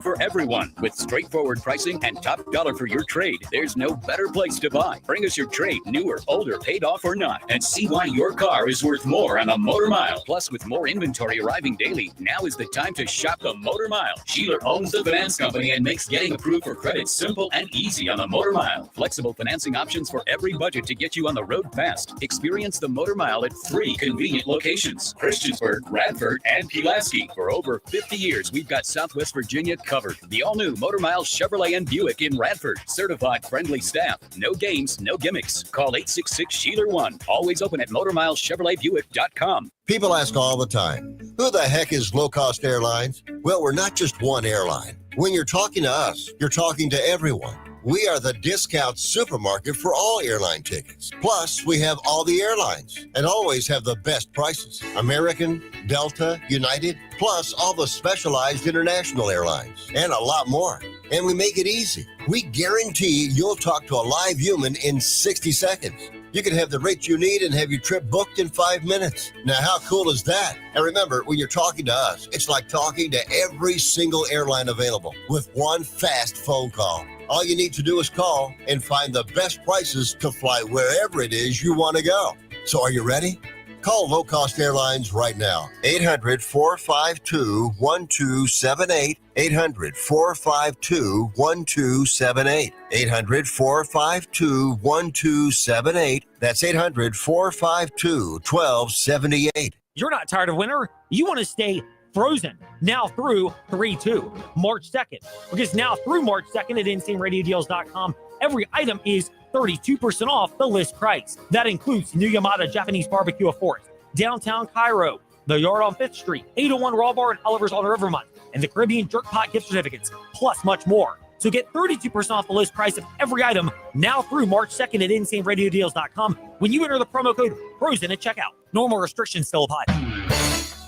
For everyone, with straightforward pricing and top dollar for your trade, there's no better place to buy. Bring us your trade, new or older, paid off or not, and see why your car is worth more on a Motor Mile. Plus, with more inventory arriving daily, now is the time to shop the Motor Mile. Sheeler owns the finance company and makes getting approved for credit simple and easy on the Motor Mile. Flexible financing options for every budget to get you on the road fast. Experience the Motor Mile at 3 convenient locations: Christiansburg, Radford, and Pulaski. For over 50 years, we've got Southwest Virginia covered. The all-new Motor Mile Chevrolet and Buick in Radford. Certified friendly staff. No games, no gimmicks. Call 866-SHEELER1. Always open at MotorMileChevroletBuick.com. People ask all the time, who the heck is Low Cost Airlines? Well, we're not just one airline. When you're talking to us, you're talking to everyone. We are the discount supermarket for all airline tickets. Plus, we have all the airlines and always have the best prices. American, Delta, United, plus all the specialized international airlines and a lot more. And we make it easy. We guarantee you'll talk to a live human in 60 seconds. You can have the rate you need and have your trip booked in 5 minutes. Now, how cool is that? And remember, when you're talking to us, it's like talking to every single airline available with one fast phone call. All you need to do is call and find the best prices to fly wherever it is you want to go. So are you ready? Call Low Cost Airlines right now. 800-452-1278. 800-452-1278. 800-452-1278. That's 800-452-1278. You're not tired of winter? You want to stay frozen now through 3/2, March 2nd. Because now through March 2nd at InsaneRadioDeals.com, every item is 32% off the list price. That includes new Yamada Japanese Barbecue of Forest, Downtown Cairo, the Yard on 5th Street, 801 Raw Bar, and Oliver's on Rivermont, and the Caribbean Jerk Pot gift certificates, plus much more. So get 32% off the list price of every item now through March 2nd at InsaneRadioDeals.com when you enter the promo code FROZEN at checkout. Normal restrictions still apply.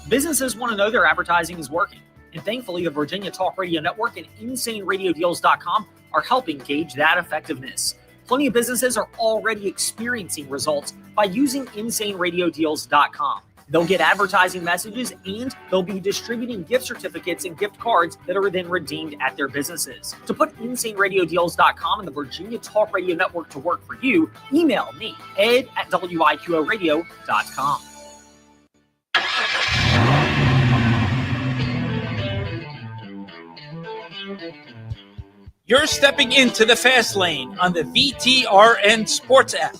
Businesses want to know their advertising is working. And thankfully, the Virginia Talk Radio Network and InsaneRadioDeals.com are helping gauge that effectiveness. Plenty of businesses are already experiencing results by using InsaneRadioDeals.com. They'll get advertising messages and they'll be distributing gift certificates and gift cards that are then redeemed at their businesses. To put InsaneRadioDeals.com and the Virginia Talk Radio Network to work for you, email me, Ed at WIQORadio.com. You're stepping into the fast lane on the VTRN Sports app,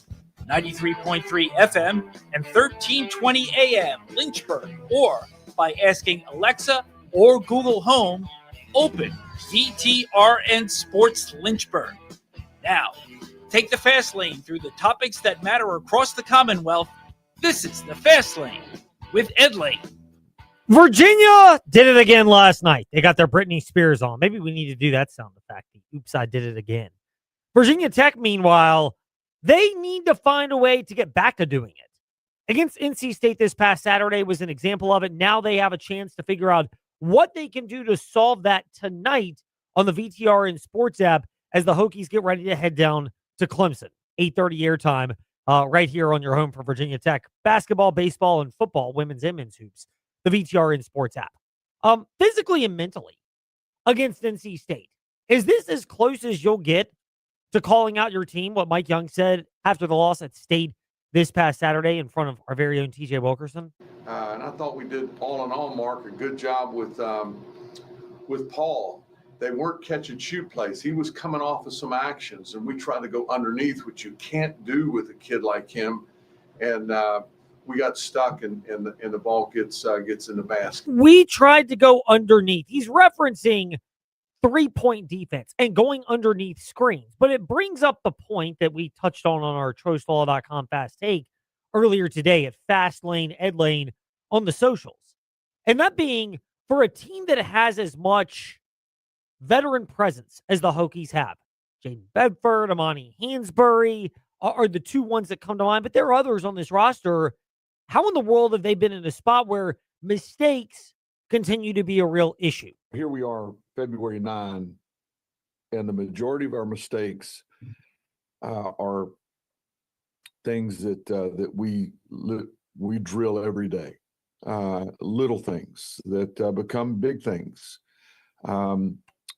93.3 FM and 1320 AM Lynchburg, or by asking Alexa or Google Home, open VTRN Sports Lynchburg. Now, take the fast lane through the topics that matter across the Commonwealth. This is the Fast Lane with Ed Lane. Virginia did it again last night. They got their Britney Spears on. Maybe we need to do that sound effect. Oops, I did it again. Virginia Tech, meanwhile, they need to find a way to get back to doing it. Against NC State this past Saturday was an example of it. Now they have a chance to figure out what they can do to solve that tonight on the VTRN Sports app as the Hokies get ready to head down to Clemson. 8:30 airtime right here on your home for Virginia Tech. Basketball, baseball, and football, women's and men's hoops. The VTRN Sports app. Physically and mentally against NC State. Is this as close as you'll get to calling out your team, what Mike Young said after the loss at State this past Saturday in front of our very own TJ Wilkerson? And I thought we did, all in all, Mark, a good job with Paul. They weren't catch and shoot plays. He was coming off of some actions, and we tried to go underneath, which you can't do with a kid like him. And we got stuck, and the ball gets in the basket. We tried to go underneath. He's referencing three-point defense and going underneath screens. But it brings up the point that we touched on our TroStall.com Fast Take earlier today at Fast Lane, Ed Lane on the socials. And that being, for a team that has as much veteran presence as the Hokies have, Jaden Bedford, Amani Hansberry are the two ones that come to mind, but there are others on this roster. How in the world have they been in a spot where mistakes continue to be a real issue? Here we are, February 9, and the majority of our mistakes are things that we drill every day. Little things that become big things.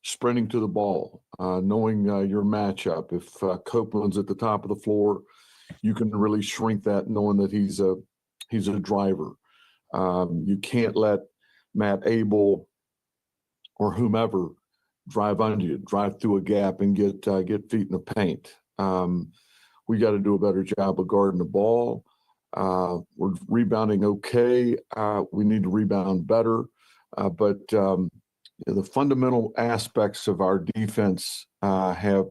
sprinting to the ball, knowing your matchup. If Copeland's at the top of the floor, you can really shrink that, knowing that he's a driver. You can't let Matt Abel or whomever drive under you, drive through a gap and get feet in the paint. We got to do a better job of guarding the ball. We're rebounding okay. We need to rebound better. But the fundamental aspects of our defense have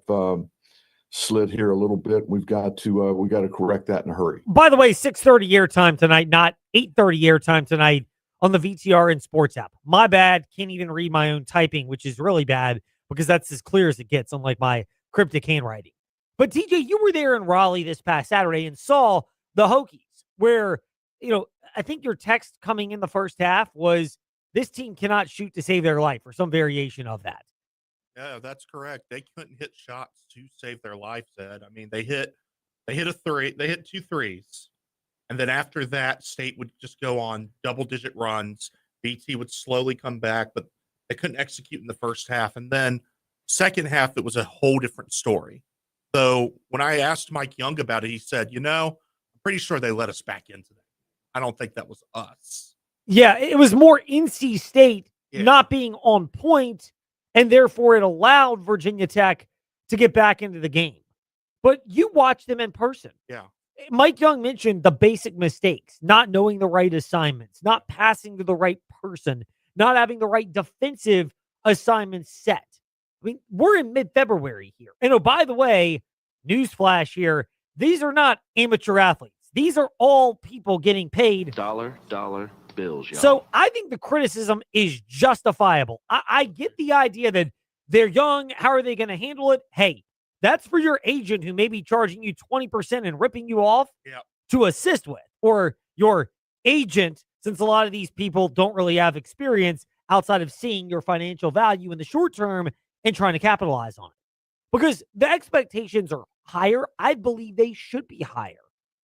slid here a little bit. We got to correct that in a hurry. By the way, 6:30 airtime tonight, not 8:30 airtime tonight on the VTR and Sports app. My bad. Can't even read my own typing, which is really bad because that's as clear as it gets, unlike my cryptic handwriting. But TJ, you were there in Raleigh this past Saturday and saw the Hokies, where, I think your text coming in the first half was this team cannot shoot to save their life, or some variation of that. Yeah, that's correct. They couldn't hit shots to save their lives, Ed. I mean, they hit a three, they hit 2 threes. And then after that, State would just go on double-digit runs. BT would slowly come back, but they couldn't execute in the first half. And then second half, it was a whole different story. So when I asked Mike Young about it, he said, I'm pretty sure they let us back into that. I don't think that was us. Yeah, it was more NC State not being on point, and therefore it allowed Virginia Tech to get back into the game. But you watched them in person. Yeah. Mike Young mentioned the basic mistakes, not knowing the right assignments, not passing to the right person, not having the right defensive assignments set. I mean, we're in mid-February here. And by the way, newsflash here, these are not amateur athletes. These are all people getting paid. Dollar bills, y'all. So I think the criticism is justifiable. I get the idea that they're young. How are they going to handle it? Hey, that's for your agent who may be charging you 20% and ripping you off to assist with. Or your agent, since a lot of these people don't really have experience outside of seeing your financial value in the short term and trying to capitalize on it. Because the expectations are higher. I believe they should be higher.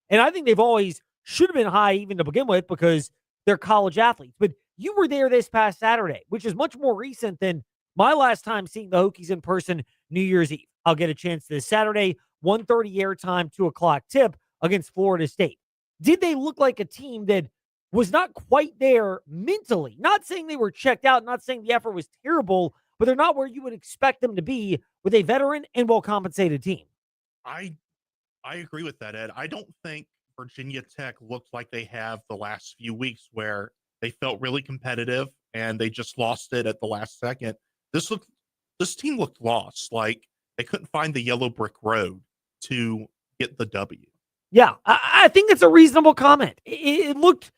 And I think they've always should have been high even to begin with because they're college athletes. But you were there this past Saturday, which is much more recent than my last time seeing the Hokies in person, New Year's Eve. I'll get a chance this Saturday, 1:30 airtime, 2 o'clock tip against Florida State. Did they look like a team that was not quite there mentally? Not saying they were checked out, not saying the effort was terrible, but they're not where you would expect them to be with a veteran and well-compensated team. I agree with that, Ed. I don't think Virginia Tech looked like they have the last few weeks where they felt really competitive and they just lost it at the last second. This team looked lost. Like they couldn't find the yellow brick road to get the W. Yeah, I think it's a reasonable comment. It looked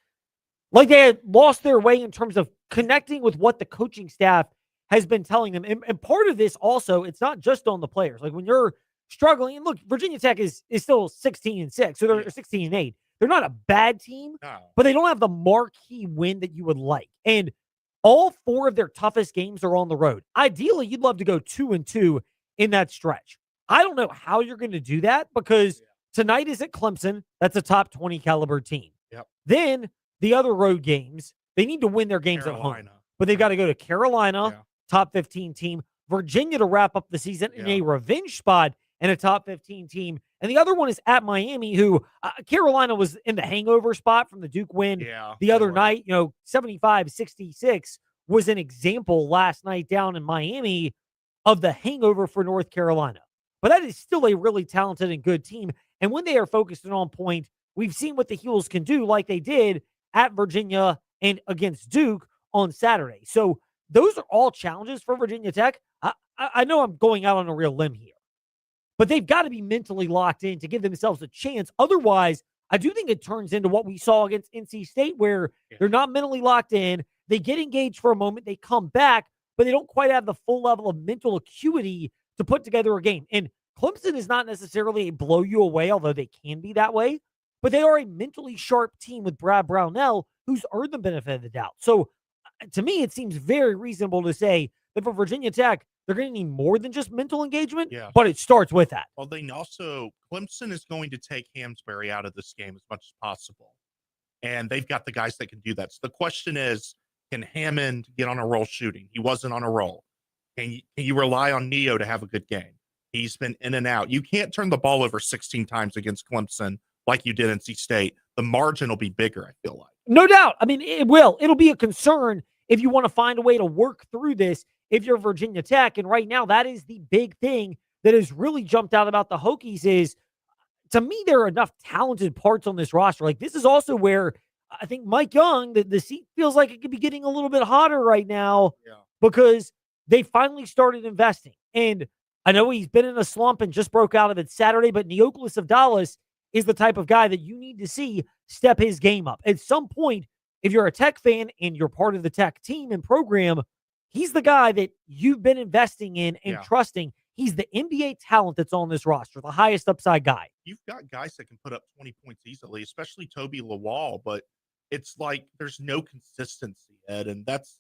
like they had lost their way in terms of connecting with what the coaching staff has been telling them. And part of this also, it's not just on the players. Like when you're struggling, and look, Virginia Tech is still 16-6, so they're 16-8. They're not a bad team, but they don't have the marquee win that you would like. And all 4 of their toughest games are on the road. Ideally, you'd love to go 2-2 in that stretch. I don't know how you're going to do that because tonight is at Clemson. That's a top 20 caliber team. Yep. Then the other road games, they need to win their games at home. But they've got to go to Carolina, top 15 team, Virginia to wrap up the season in a revenge spot, and a top 15 team. And the other one is at Miami, who Carolina was in the hangover spot from the Duke win the other night. 75-66 was an example last night down in Miami of the hangover for North Carolina. But that is still a really talented and good team. And when they are focused and on point, we've seen what the Heels can do like they did at Virginia and against Duke on Saturday. So those are all challenges for Virginia Tech. I know I'm going out on a real limb here, but they've got to be mentally locked in to give themselves a chance. Otherwise, I do think it turns into what we saw against NC State, where they're not mentally locked in. They get engaged for a moment. They come back, but they don't quite have the full level of mental acuity to put together a game. And Clemson is not necessarily a blow you away, although they can be that way, but they are a mentally sharp team with Brad Brownell, who's earned the benefit of the doubt. So to me, it seems very reasonable to say that for Virginia Tech, they're going to need more than just mental engagement, but it starts with that. Well, Clemson is going to take Hansberry out of this game as much as possible. And they've got the guys that can do that. So the question is, can Hammond get on a roll shooting? He wasn't on a roll. Can you rely on Neo to have a good game? He's been in and out. You can't turn the ball over 16 times against Clemson like you did NC State. The margin will be bigger, I feel like. No doubt. I mean, it will. It'll be a concern if you want to find a way to work through this if you're Virginia Tech. And right now, that is the big thing that has really jumped out about the Hokies is, to me, there are enough talented parts on this roster. Like, this is also where I think Mike Young, the seat feels like it could be getting a little bit hotter right now because they finally started investing. And I know he's been in a slump and just broke out of it Saturday, but Neopolis of Dallas is the type of guy that you need to see step his game up. At some point, if you're a Tech fan and you're part of the Tech team and program, he's the guy that you've been investing in and trusting. He's the NBA talent that's on this roster, the highest upside guy. You've got guys that can put up 20 points easily, especially Toby Lawal, but it's like there's no consistency, Ed, and that's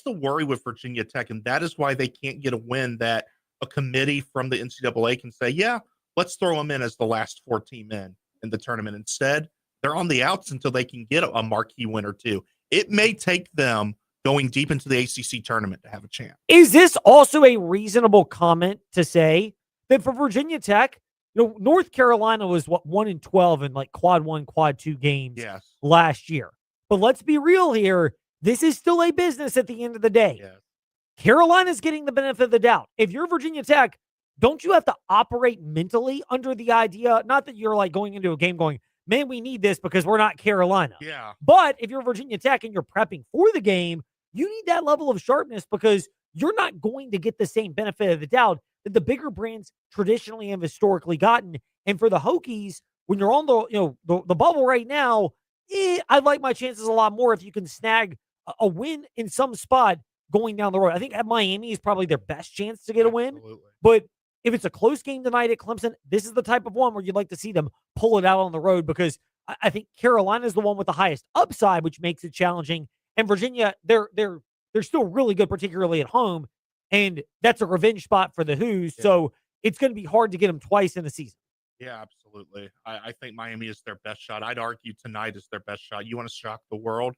the worry with Virginia Tech, and that is why they can't get a win that a committee from the NCAA can say, yeah, let's throw them in as the last 4 team in the tournament. Instead, they're on the outs until they can get a marquee win or two. It may take them going deep into the ACC tournament to have a chance. Is this also a reasonable comment to say that for Virginia Tech, North Carolina was 1-12 in like quad 1, quad 2 games last year. But let's be real here. This is still a business at the end of the day. Yes. Carolina's getting the benefit of the doubt. If you're Virginia Tech, don't you have to operate mentally under the idea, not that you're like going into a game going, man, we need this because we're not Carolina. Yeah. But if you're Virginia Tech and you're prepping for the game, you need that level of sharpness because you're not going to get the same benefit of the doubt that the bigger brands traditionally have historically gotten. And for the Hokies, when you're on the bubble right now, I'd like my chances a lot more if you can snag a win in some spot going down the road. I think at Miami is probably their best chance to get a win. But if it's a close game tonight at Clemson, this is the type of one where you'd like to see them pull it out on the road because I think Carolina is the one with the highest upside, which makes it challenging. And Virginia, they're still really good, particularly at home. And that's a revenge spot for the Hoos. Yeah. So it's going to be hard to get them twice in the season. Yeah, absolutely. I think Miami is their best shot. I'd argue tonight is their best shot. You want to shock the world?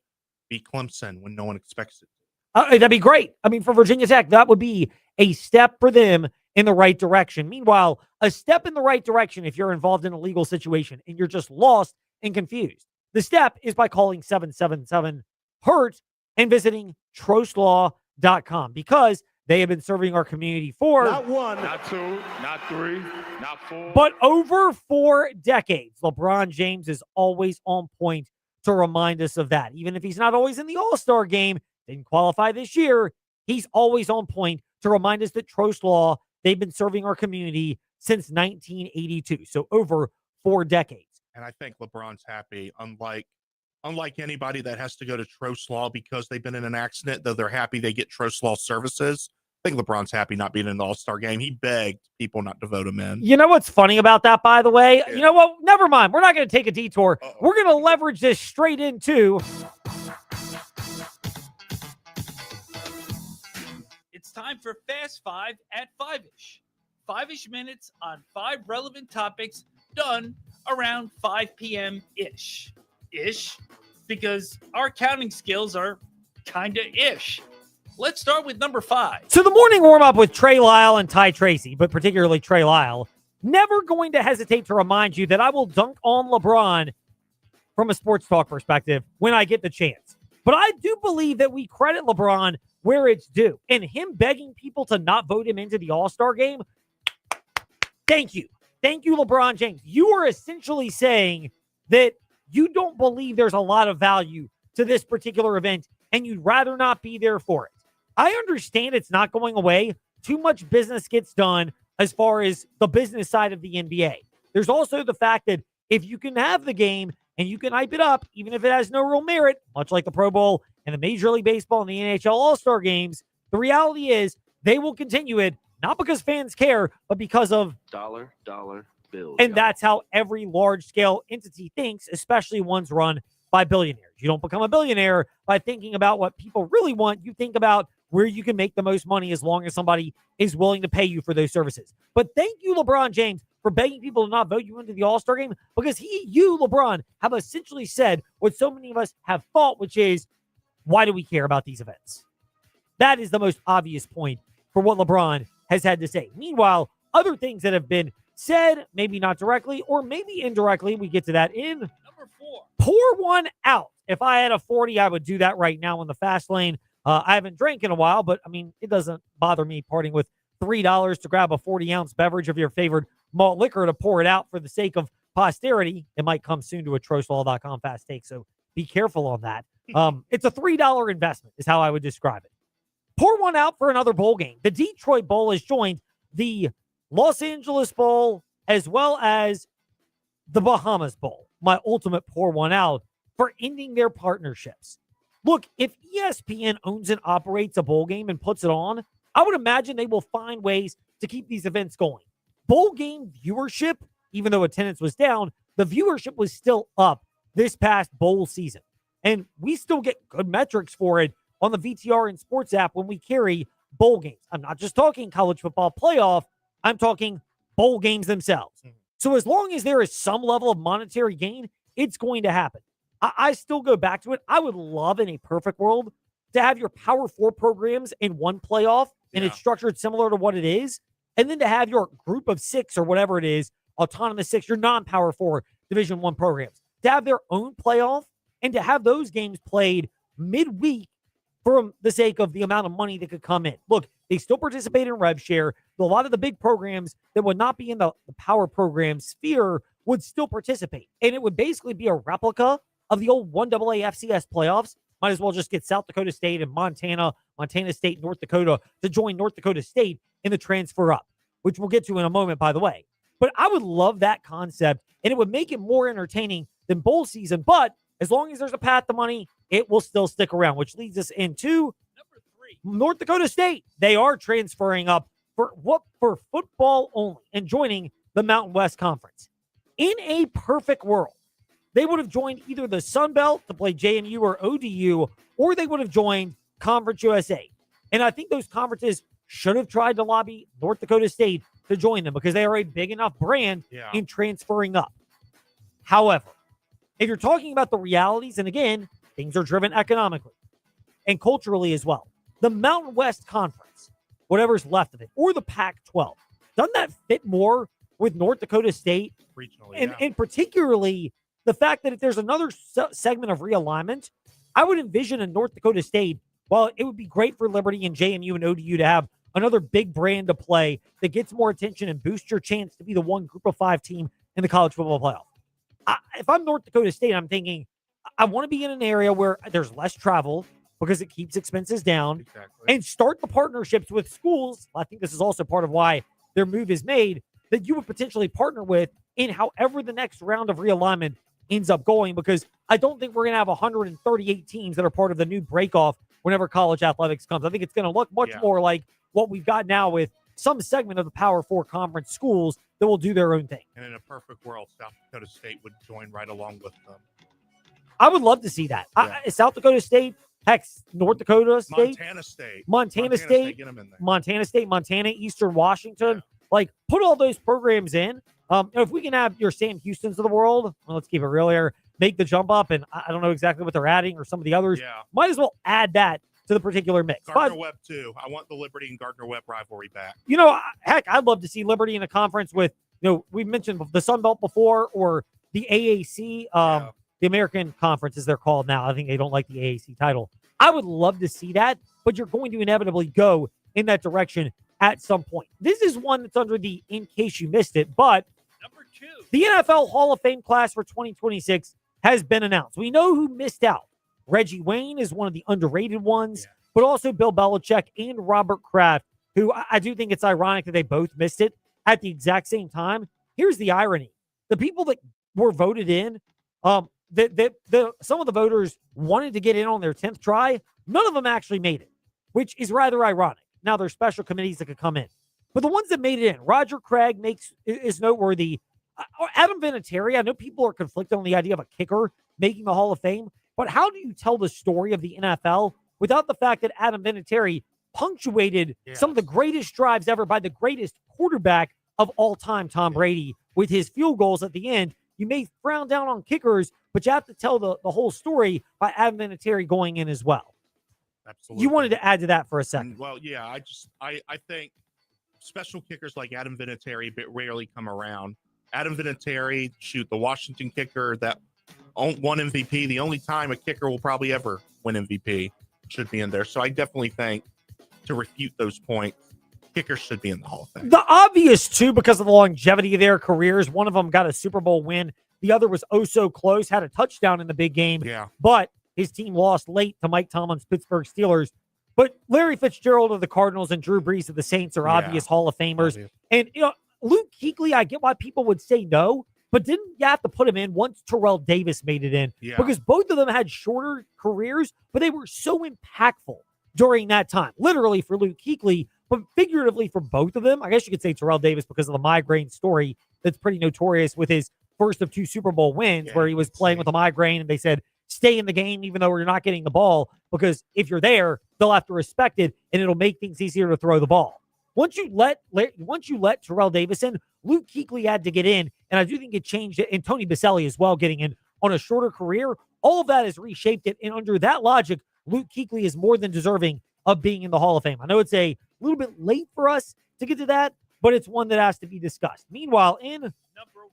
Beat Clemson when no one expects it. That'd be great. I mean, for Virginia Tech, that would be a step for them in the right direction. Meanwhile, a step in the right direction if you're involved in a legal situation and you're just lost and confused. The step is by calling 777-HURT and visiting trostlaw.com because they have been serving our community for not 1, not 2, not 3, not 4, but over 4 decades. LeBron James is always on point to remind us of that. Even if he's not always in the All-Star game, didn't qualify this year, he's always on point to remind us that Trost Law, they've been serving our community since 1982. So over 4 decades. And I think LeBron's happy, unlike anybody that has to go to Trost Law because they've been in an accident, though they're happy they get Trost Law services. I think LeBron's happy not being in the All-Star game. He begged people not to vote him in. You know what's funny about that, by the way? Yeah. You know what? Never mind. We're not going to take a detour. Uh-oh. We're going to leverage this straight into... It's time for Fast 5 at 5-ish. 5-ish minutes on 5 relevant topics done around 5 p.m.-ish. Ish, because our counting skills are kind of ish. Let's start with number 5. So the morning warm-up with Trey Lyle and Ty Tracy, but particularly Trey Lyle, never going to hesitate to remind you that I will dunk on LeBron from a sports talk perspective when I get the chance. But I do believe that we credit LeBron where it's due. And him begging people to not vote him into the All-Star game, thank you. Thank you, LeBron James. You are essentially saying that you don't believe there's a lot of value to this particular event and you'd rather not be there for it. I understand it's not going away. Too much business gets done as far as the business side of the NBA. There's also the fact that if you can have the game and you can hype it up, even if it has no real merit, much like the Pro Bowl and the Major League Baseball and the NHL All-Star games, the reality is they will continue it, not because fans care, but because of dollar bills. And that's how every large-scale entity thinks, especially ones run by billionaires. You don't become a billionaire by thinking about what people really want. You think about where you can make the most money as long as somebody is willing to pay you for those services. But thank you, LeBron James, for begging people to not vote you into the All-Star game because you, LeBron, have essentially said what so many of us have thought, which is, why do we care about these events? That is the most obvious point for what LeBron has had to say. Meanwhile, other things that have been said, maybe not directly or maybe indirectly, we get to that in Number 4. pour one out. If I had a 40, I would do that right now in the fast lane. I haven't drank in a while, but I mean, it doesn't bother me parting with $3 to grab a 40-ounce beverage of your favorite malt liquor to pour it out for the sake of posterity. It might come soon to a TroSwallow.com fast take, so be careful on that. It's a $3 investment is how I would describe it. Pour one out for another bowl game. The Detroit Bowl has joined the Los Angeles Bowl as well as the Bahamas Bowl. My ultimate pour one out for ending their partnerships. Look, if ESPN owns and operates a bowl game and puts it on, I would imagine they will find ways to keep these events going. Bowl game viewership, even though attendance was down, the viewership was still up this past bowl season. And we still get good metrics for it on the VTR and Sports app when we carry bowl games. I'm not just talking college football playoff. I'm talking bowl games themselves. So as long as there is some level of monetary gain, it's going to happen. I still go back to it. I would love in a perfect world to have your Power 4 programs in one playoff, and it's structured similar to what it is, and then to have your group of 6 or whatever it is, autonomous 6, your non-Power 4 Division 1 programs, to have their own playoff and to have those games played midweek for the sake of the amount of money that could come in. Look, they still participate in rev share. A lot of the big programs that would not be in the power program sphere would still participate. And it would basically be a replica of the old 1AA FCS playoffs. Might as well just get South Dakota State and Montana State, North Dakota to join North Dakota State in the transfer up, which we'll get to in a moment, by the way. But I would love that concept, and it would make it more entertaining than bowl season. But as long as there's a path to money, it will still stick around, which leads us into Number 3. North Dakota State. They are transferring up for football only and joining the Mountain West Conference. In a perfect world, they would have joined either the Sun Belt to play JMU or ODU, or they would have joined Conference USA. And I think those conferences should have tried to lobby North Dakota State to join them because they are a big enough brand in transferring up. However, if you're talking about the realities, and again, things are driven economically and culturally as well, the Mountain West Conference, whatever's left of it, or the Pac-12, doesn't that fit more with North Dakota State? Regionally, And particularly the fact that if there's another segment of realignment, I would envision in North Dakota State, while it would be great for Liberty and JMU and ODU to have another big brand to play that gets more attention and boosts your chance to be the one group of 5 team in the college football playoff. If I'm North Dakota State, I'm thinking I want to be in an area where there's less travel because it keeps expenses down and start the partnerships with schools. I think this is also part of why their move is made, that you would potentially partner with in however the next round of realignment ends up going, because I don't think we're going to have 138 teams that are part of the new breakoff whenever college athletics comes. I think it's going to look much more like what we've got now with some segment of the Power 4 conference schools that will do their own thing. And in a perfect world, South Dakota State would join right along with them. I would love to see that. South Dakota State, heck, North Dakota State, Montana State, get them in there. Montana State, Montana, Eastern Washington. Like, put all those programs in. If we can have your Sam Houstons of the world, well, let's keep it real here, make the jump up, and I don't know exactly what they're adding or some of the others. Might as well add that to the particular mix. Gardner-Webb, too. I want the Liberty and Gardner-Webb rivalry back. Heck, I'd love to see Liberty in a conference with, we've mentioned the Sun Belt before, or the AAC, the American Conference, as they're called now. I think they don't like the AAC title. I would love to see that, but you're going to inevitably go in that direction at some point. This is one that's under the in case you missed it, but Number 2. the NFL Hall of Fame class for 2026 has been announced. We know who missed out. Reggie Wayne is one of the underrated ones, but also Bill Belichick and Robert Kraft, who I do think it's ironic that they both missed it at the exact same time. Here's the irony. The people that were voted in, some of the voters wanted to get in on their 10th try. None of them actually made it, which is rather ironic. Now, there's special committees that could come in. But the ones that made it in, Roger Craig is noteworthy. Adam Vinatieri, I know people are conflicted on the idea of a kicker making the Hall of Fame, but how do you tell the story of the NFL without the fact that Adam Vinatieri punctuated some of the greatest drives ever by the greatest quarterback of all time, Tom Brady, with his field goals at the end? You may frown down on kickers, but you have to tell the whole story by Adam Vinatieri going in as well. Absolutely. You wanted to add to that for a second. Well, yeah, I think special kickers like Adam Vinatieri rarely come around. Adam Vinatieri, the Washington kicker that won MVP. The only time a kicker will probably ever win MVP should be in there. So I definitely think, to refute those points, kickers should be in the Hall of Fame. The obvious two, because of the longevity of their careers, one of them got a Super Bowl win. The other was oh so close, had a touchdown in the big game. Yeah. But his team lost late to Mike Tomlin's Pittsburgh Steelers. But Larry Fitzgerald of the Cardinals and Drew Brees of the Saints are obvious Hall of Famers. Obvious. And, Luke Kuechly, I get why people would say no, but didn't you have to put him in once Terrell Davis made it in? Yeah. Because both of them had shorter careers, but they were so impactful during that time. Literally for Luke Kuechly, but figuratively for both of them. I guess you could say Terrell Davis because of the migraine story that's pretty notorious with his first of 2 Super Bowl wins, where he was playing with a migraine and they said, stay in the game even though you're not getting the ball, because if you're there, they'll have to respect it and it'll make things easier to throw the ball. Once you let Terrell Davis in, Luke Kuechly had to get in, and I do think it changed it, and Tony Baselli as well getting in on a shorter career. All of that has reshaped it, and under that logic, Luke Kuechly is more than deserving of being in the Hall of Fame. I know it's a little bit late for us to get to that, but it's one that has to be discussed. Meanwhile, in number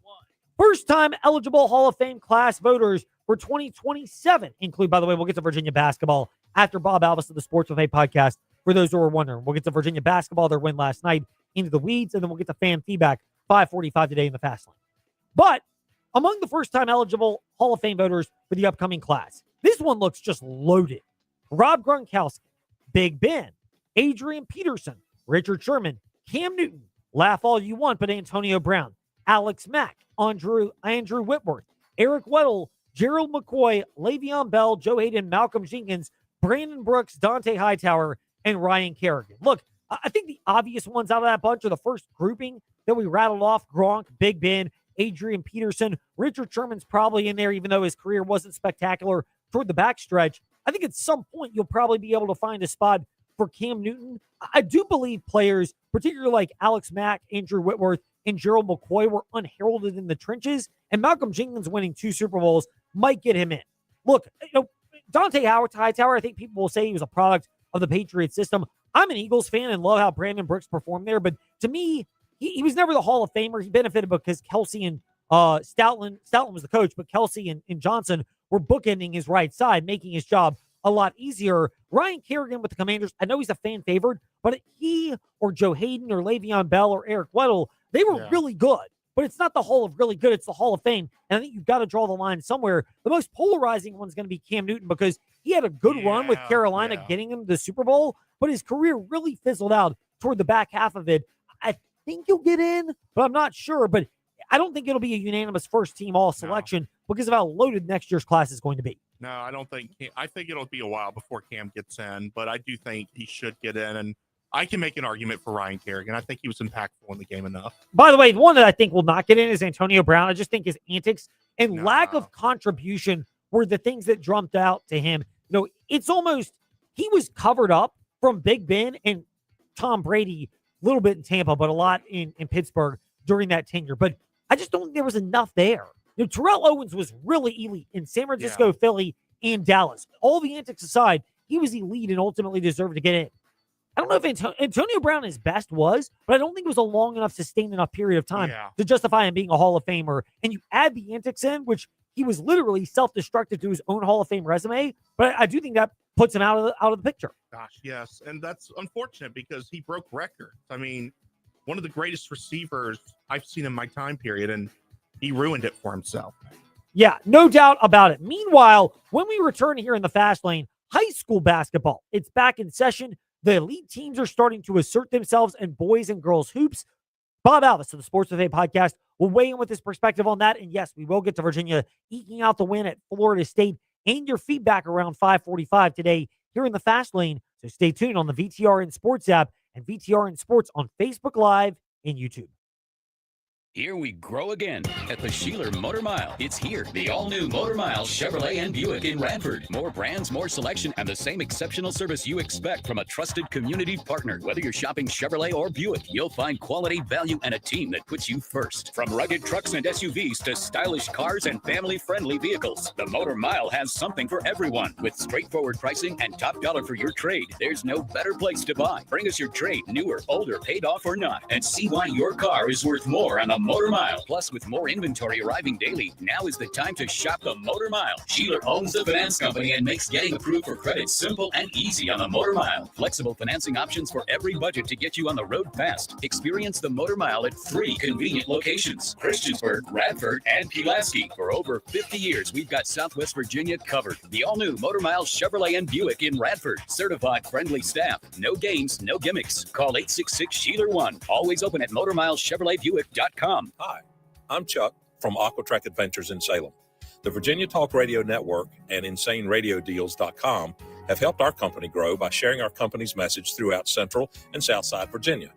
1, first-time eligible Hall of Fame class voters for 2027 include, by the way, we'll get to Virginia basketball after Bob Alvis of the Sports with A podcast. For those who are wondering, we'll get to Virginia basketball, their win last night, into the weeds, and then we'll get to fan feedback, 5:45 today in the Fast Lane. But among the first-time eligible Hall of Fame voters for the upcoming class, this one looks just loaded. Rob Gronkowski, Big Ben, Adrian Peterson, Richard Sherman, Cam Newton, laugh all you want, but Antonio Brown, Alex Mack, Andrew Whitworth, Eric Weddle, Gerald McCoy, Le'Veon Bell, Joe Hayden, Malcolm Jenkins, Brandon Brooks, Dante Hightower, and Ryan Kerrigan. Look, I think the obvious ones out of that bunch are the first grouping that we rattled off: Gronk, Big Ben, Adrian Peterson. Richard Sherman's probably in there, even though his career wasn't spectacular toward the backstretch. I think at some point you'll probably be able to find a spot for Cam Newton. I do believe players, particularly like Alex Mack, Andrew Whitworth, and Gerald McCoy, were unheralded in the trenches, and Malcolm Jenkins winning 2 Super Bowls might get him in. Look, Dante Hightower, I think people will say he was a product of the Patriot system. I'm an Eagles fan and love how Brandon Brooks performed there, but to me, he was never the Hall of Famer. He benefited because Kelsey and Stoutland was the coach, but Kelsey and Johnson were bookending his right side, making his job a lot easier. Ryan Kerrigan with the Commanders, I know he's a fan favorite, but he or Joe Hayden or Le'Veon Bell or Eric Weddle, they were really good. But it's not the Hall of really good. It's the Hall of Fame. And I think you've got to draw the line somewhere. The most polarizing one's going to be Cam Newton because he had a good run with Carolina getting him to the Super Bowl, but his career really fizzled out toward the back half of it. I think he'll get in, but I'm not sure. But I don't think it'll be a unanimous first-team all-selection because of how loaded next year's class is going to be. No, I don't think – I think it'll be a while before Cam gets in, but I do think he should get in. And I can make an argument for Ryan Kerrigan. I think he was impactful in the game enough. By the way, the one that I think will not get in is Antonio Brown. I just think his antics and lack of contribution were the things that jumped out to him. It's almost he was covered up from Big Ben and Tom Brady, a little bit in Tampa, but a lot in Pittsburgh during that tenure. But I just don't think there was enough there. Terrell Owens was really elite in San Francisco, Philly, and Dallas. All the antics aside, he was elite and ultimately deserved to get in. I don't know if Antonio Brown his best was, but I don't think it was a long enough, sustained enough period of time to justify him being a Hall of Famer. And you add the antics in, which he was literally self-destructive to his own Hall of Fame resume. But I do think that puts him out of the picture. Gosh, yes. And that's unfortunate because he broke records. I mean, one of the greatest receivers I've seen in my time period, and he ruined it for himself. Yeah, no doubt about it. Meanwhile, when we return here in the Fast Lane, high school basketball, it's back in session. The elite teams are starting to assert themselves in boys and girls hoops. Bob Alvis of the Sports with A podcast will weigh in with his perspective on that. And yes, we will get to Virginia eking out the win at Florida State and your feedback around 5:45 today here in the Fast Lane. So stay tuned on the VTRN Sports app and VTRN Sports on Facebook Live and YouTube. Here we grow again at the Sheeler Motor Mile. It's here, the all-new Motor Mile Chevrolet and Buick in Radford. More brands, more selection, and the same exceptional service you expect from a trusted community partner. Whether you're shopping Chevrolet or Buick, you'll find quality, value, and a team that puts you first. From rugged trucks and SUVs to stylish cars and family-friendly vehicles, the Motor Mile has something for everyone. With straightforward pricing and top dollar for your trade, there's no better place to buy. Bring us your trade, newer, older, paid off or not, and see why your car is worth more on a Motor Mile. Plus, with more inventory arriving daily, now is the time to shop the Motor Mile. Sheeler owns the finance company and makes getting approved for credit simple and easy on the Motor Mile. Flexible financing options for every budget to get you on the road fast. Experience the Motor Mile at 3 convenient locations: Christiansburg, Radford, and Pulaski. For over 50 years, we've got Southwest Virginia covered. The all-new Motor Mile Chevrolet and Buick in Radford. Certified friendly staff. No games, no gimmicks. Call 866-SHEELER1. Always open at MotorMileChevroletBuick.com. Hi, I'm Chuck from Aquatrack Adventures in Salem. The Virginia Talk Radio Network and InsaneRadioDeals.com have helped our company grow by sharing our company's message throughout Central and Southside Virginia.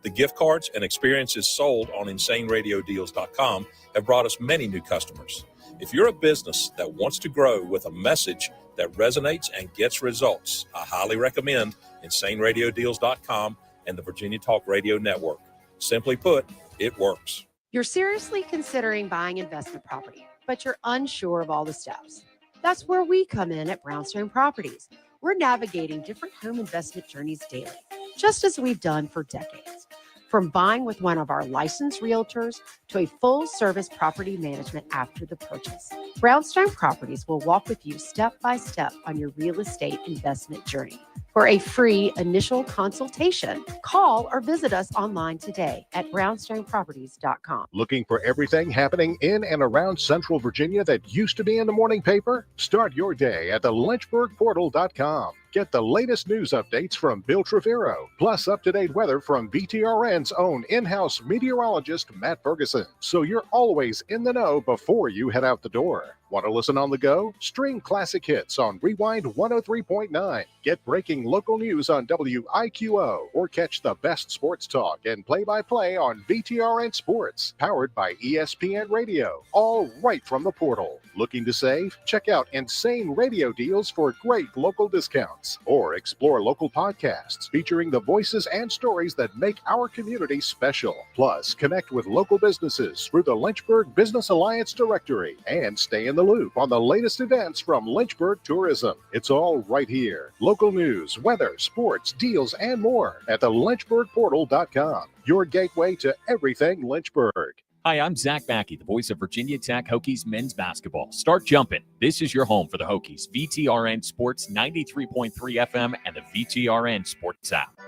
The gift cards and experiences sold on InsaneRadioDeals.com have brought us many new customers. If you're a business that wants to grow with a message that resonates and gets results, I highly recommend InsaneRadioDeals.com and the Virginia Talk Radio Network. Simply put, it works. You're seriously considering buying investment property, but you're unsure of all the steps. That's where we come in at Brownstone Properties. We're navigating different home investment journeys daily, just as we've done for decades. From buying with one of our licensed realtors to a full-service property management after the purchase, Brownstone Properties will walk with you step by step on your real estate investment journey. For a free initial consultation, call or visit us online today at brownstoneproperties.com. Looking for everything happening in and around Central Virginia that used to be in the morning paper? Start your day at the lynchburgportal.com. Get the latest news updates from Bill Trevero, plus up-to-date weather from VTRN's own in-house meteorologist, Matt Ferguson. So you're always in the know before you head out the door. Want to listen on the go? Stream classic hits on Rewind 103.9. Get breaking local news on WIQO, or catch the best sports talk and play-by-play on VTRN Sports, powered by ESPN Radio, all right from the portal. Looking to save? Check out Insane Radio Deals for great local discounts, or explore local podcasts featuring the voices and stories that make our community special. Plus, connect with local businesses through the Lynchburg Business Alliance directory and stay in the loop on the latest events from Lynchburg Tourism. It's all right here. Local news, weather, sports, deals, and more at the lynchburgportal.com. Your gateway to everything Lynchburg. Hi, I'm Zach Mackey, the voice of Virginia Tech Hokies men's basketball. Start jumping. This is your home for the Hokies. VTRN Sports 93.3 FM and the VTRN Sports app.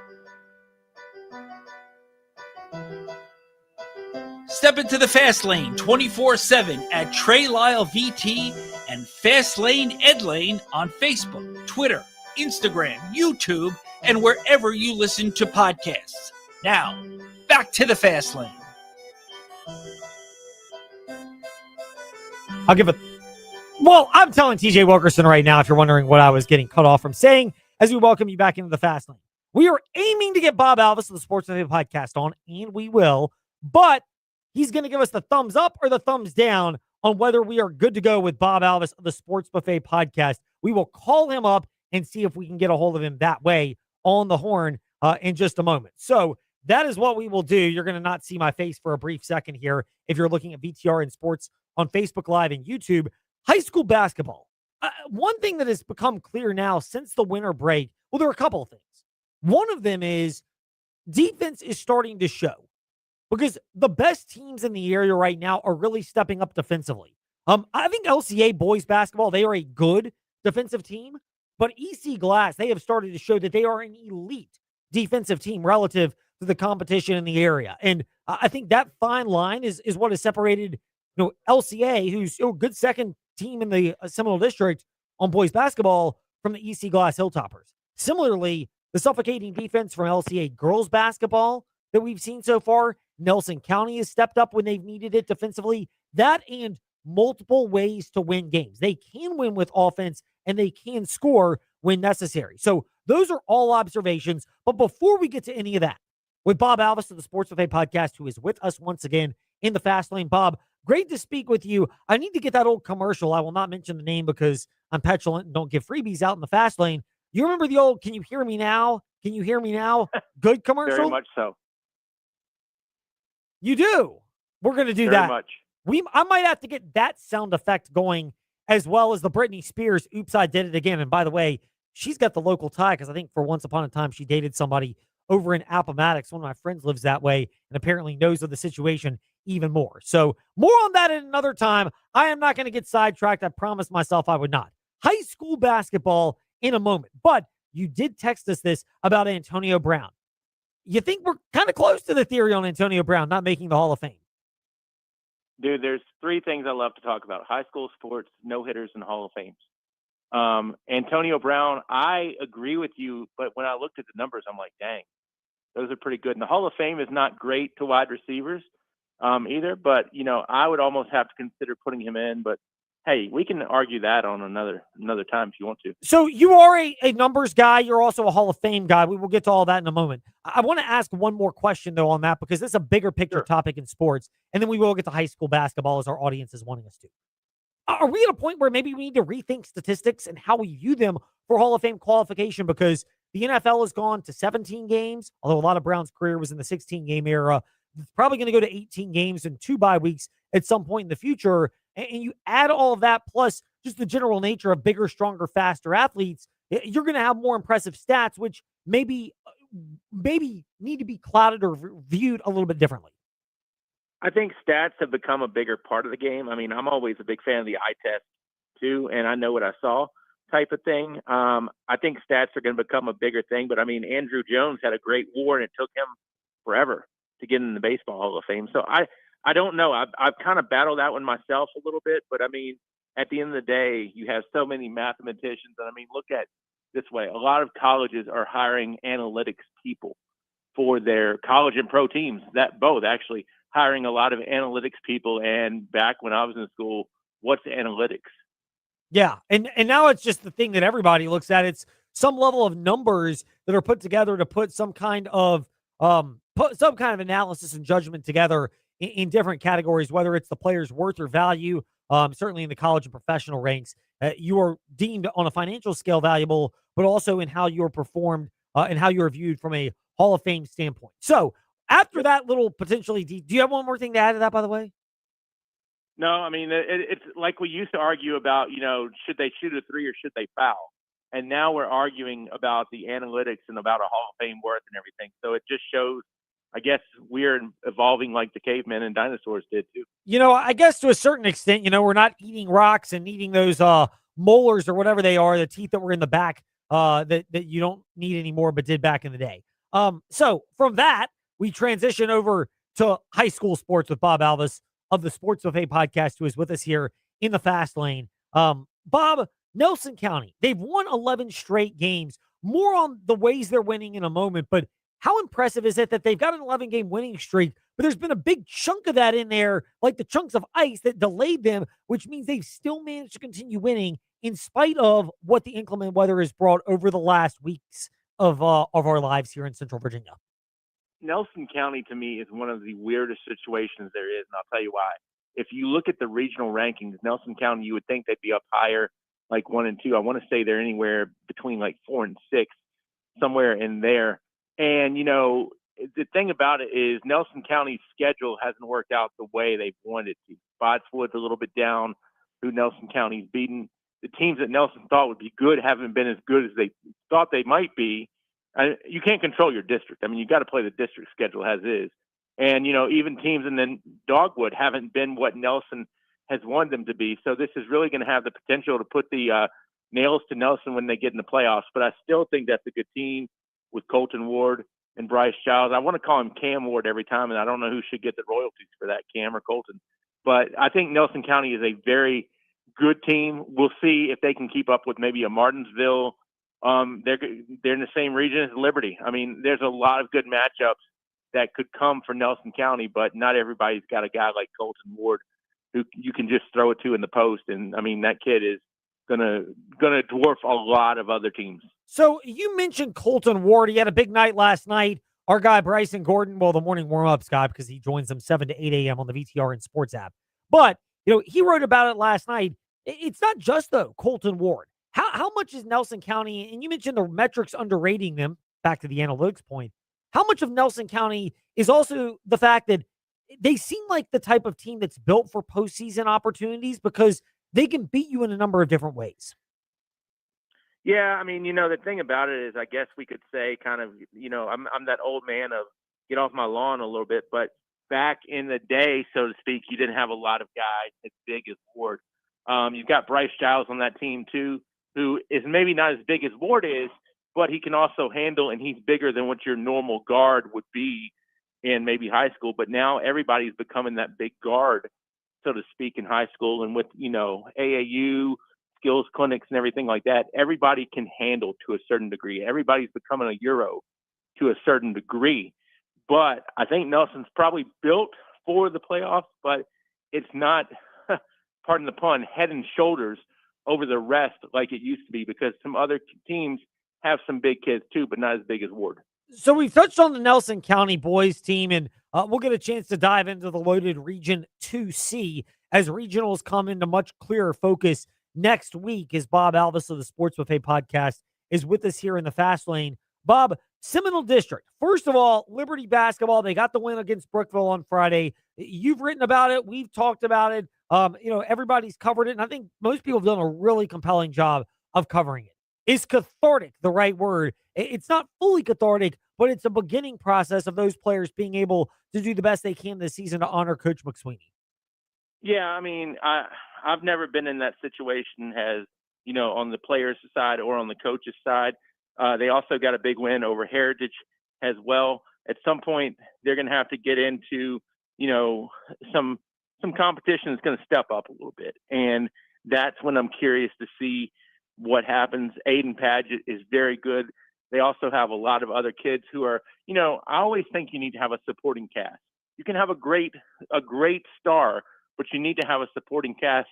Step into the Fast Lane 24/7 at Trey Lyle VT and Fast Lane Ed Lane on Facebook, Twitter, Instagram, YouTube, and wherever you listen to podcasts. Now, back to the Fast Lane. I'm telling TJ Wilkerson right now, if you're wondering what I was getting cut off from saying, as we welcome you back into the Fast Lane. We are aiming to get Bob Alvis of the Sports Buffet podcast on, and we will, but he's going to give us the thumbs up or the thumbs down on whether we are good to go with Bob Alvis of the Sports Buffet podcast. We will call him up and see if we can get a hold of him that way on the horn in just a moment. So that is what we will do. You're going to not see my face for a brief second here if you're looking at VTRN Sports on Facebook Live and YouTube. High school basketball. One thing that has become clear now since the winter break, well, there are a couple of things. One of them is defense is starting to show, because the best teams in the area right now are really stepping up defensively. I think LCA boys basketball, they are a good defensive team, but EC Glass, they have started to show that they are an elite defensive team relative to the competition in the area. And I think that fine line is what has separated LCA, who's a good second team in the Seminole District on boys basketball, from the EC Glass Hilltoppers. Similarly, the suffocating defense from LCA girls basketball that we've seen so far, Nelson County has stepped up when they've needed it defensively. That and multiple ways to win games. They can win with offense and they can score when necessary. So those are all observations. But before we get to any of that, with Bob Alvis of the Sports Buffet podcast, who is with us once again in the Fast Lane. Bob, great to speak with you. I need to get that old commercial. I will not mention the name because I'm petulant and don't give freebies out in the Fast Lane. You remember the old, can you hear me now? Can you hear me now? Good commercial? Very much so. You do. We're going to do Very that. much. I might have to get that sound effect going as well as the Britney Spears, Oops, I Did It Again. And by the way, she's got the local tie because I think for once upon a time she dated somebody over in Appomattox. One of my friends lives that way and apparently knows of the situation even more. So more on that at another time. I am not going to get sidetracked. I promised myself I would not. High school basketball in a moment. But you did text us this about Antonio Brown. You think we're kind of close to the theory on Antonio Brown not making the Hall of Fame? Dude, there's three things I love to talk about: high school sports, no-hitters, and Hall of Fames. Antonio Brown, I agree with you, but when I looked at the numbers, I'm like, dang, those are pretty good. And the Hall of Fame is not great to wide receivers either, but, I would almost have to consider putting him in. But, hey, we can argue that on another time if you want to. So you are a numbers guy. You're also a Hall of Fame guy. We will get to all that in a moment. I want to ask one more question, though, on that, because this is a bigger picture topic in sports, and then we will get to high school basketball as our audience is wanting us to. Are we at a point where maybe we need to rethink statistics and how we view them for Hall of Fame qualification? Because the NFL has gone to 17 games, although a lot of Brown's career was in the 16-game era. It's probably going to go to 18 games and 2 bye weeks at some point in the future. And you add all of that plus just the general nature of bigger, stronger, faster athletes, you're going to have more impressive stats, which maybe need to be clouded or viewed a little bit differently. I think stats have become a bigger part of the game. I mean, I'm always a big fan of the eye test too, and I know what I saw type of thing. I think stats are going to become a bigger thing, but I mean, Andrew Jones had a great war, and it took him forever to get in the Baseball Hall of Fame. So I don't know. I've kind of battled that one myself a little bit, but I mean, at the end of the day, you have so many mathematicians, and I mean, look at this way. A lot of colleges are hiring analytics people for their college and pro teams, that both actually hiring a lot of analytics people. And back when I was in school, what's analytics? Yeah. And now it's just the thing that everybody looks at. It's some level of numbers that are put together to put some kind of analysis and judgment together in different categories, whether it's the player's worth or value. Certainly in the college and professional ranks, you are deemed on a financial scale valuable, but also in how you're performed and how you're viewed from a Hall of Fame standpoint. So after that little potentially, do you have one more thing to add to that, by the way? No, I mean, it's like we used to argue about, should they shoot a three or should they foul? And now we're arguing about the analytics and about a Hall of Fame worth and everything. So it just shows, I guess, we're evolving like the cavemen and dinosaurs did too. I guess to a certain extent, we're not eating rocks and eating those molars or whatever they are, the teeth that were in the back that you don't need anymore but did back in the day. So from that, we transition over to high school sports with Bob Alvis of the Sports Buffet podcast, who is with us here in the Fast Lane. Bob, Nelson County, they've won 11 straight games. More on the ways they're winning in a moment, but how impressive is it that they've got an 11-game winning streak, but there's been a big chunk of that in there, like the chunks of ice that delayed them, which means they've still managed to continue winning in spite of what the inclement weather has brought over the last weeks of our lives here in Central Virginia. Nelson County, to me, is one of the weirdest situations there is, and I'll tell you why. If you look at the regional rankings, Nelson County, you would think they'd be up higher, like 1 and 2. I want to say they're anywhere between like 4 and 6, somewhere in there. And, the thing about it is Nelson County's schedule hasn't worked out the way they've wanted to. Spotswood's a little bit down, who Nelson County's beaten. The teams that Nelson thought would be good haven't been as good as they thought they might be. You can't control your district. I mean, you got to play the district schedule as is. And, even teams in the Dogwood haven't been what Nelson has wanted them to be. So this is really going to have the potential to put the nails to Nelson when they get in the playoffs. But I still think that's a good team with Colton Ward and Bryce Childs. I want to call him Cam Ward every time, and I don't know who should get the royalties for that, Cam or Colton. But I think Nelson County is a very good team. We'll see if they can keep up with maybe a Martinsville. They're in the same region as Liberty. I mean, there's a lot of good matchups that could come for Nelson County, but not everybody's got a guy like Colton Ward who you can just throw it to in the post. And I mean, that kid is gonna dwarf a lot of other teams. So you mentioned Colton Ward. He had a big night last night our guy Bryson Gordon, well, the morning warm-ups guy, because he joins them 7 to 8 a.m. on the VTRN Sports app. But, he wrote about it last night. It's not just, though, Colton Ward. How much is Nelson County, and you mentioned the metrics underrating them, back to the analytics point, how much of Nelson County is also the fact that they seem like the type of team that's built for postseason opportunities because they can beat you in a number of different ways? Yeah, I mean, the thing about it is, I guess we could say kind of, I'm that old man of get off my lawn a little bit, but back in the day, so to speak, you didn't have a lot of guys as big as Ward. You've got Bryce Giles on that team too, who is maybe not as big as Ward is, but he can also handle, and he's bigger than what your normal guard would be in maybe high school. But now everybody's becoming that big guard, so to speak, in high school. And with, AAU, skills clinics and everything like that, everybody can handle to a certain degree. Everybody's becoming a Euro to a certain degree. But I think Nelson's probably built for the playoffs, but it's not, pardon the pun, head and shoulders over the rest like it used to be, because some other teams have some big kids too, but not as big as Ward. So we've touched on the Nelson County boys team, and we'll get a chance to dive into the loaded Region 2C as regionals come into much clearer focus next week, as Bob Alvis of the Sports Buffet podcast is with us here in the Fast Lane. Bob, Seminole District. First of all, Liberty basketball, they got the win against Brookville on Friday. You've written about it. We've talked about it. Everybody's covered it, and I think most people have done a really compelling job of covering it. Is cathartic the right word? It's not fully cathartic, but it's a beginning process of those players being able to do the best they can this season to honor Coach McSweeney. Yeah, I mean, I've never been in that situation as, on the players' side or on the coach's side. They also got a big win over Heritage as well. At some point, they're going to have to get into, some competition that's going to step up a little bit. And that's when I'm curious to see what happens. Aiden Padgett is very good. They also have a lot of other kids who are, I always think you need to have a supporting cast. You can have a great star, but you need to have a supporting cast.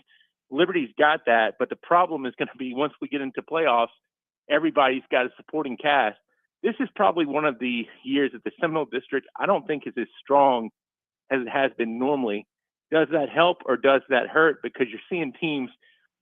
Liberty's got that, but the problem is going to be once we get into playoffs, everybody's got a supporting cast. This is probably one of the years that the Seminole District, I don't think, is as strong as it has been normally. Does that help or does that hurt? Because you're seeing teams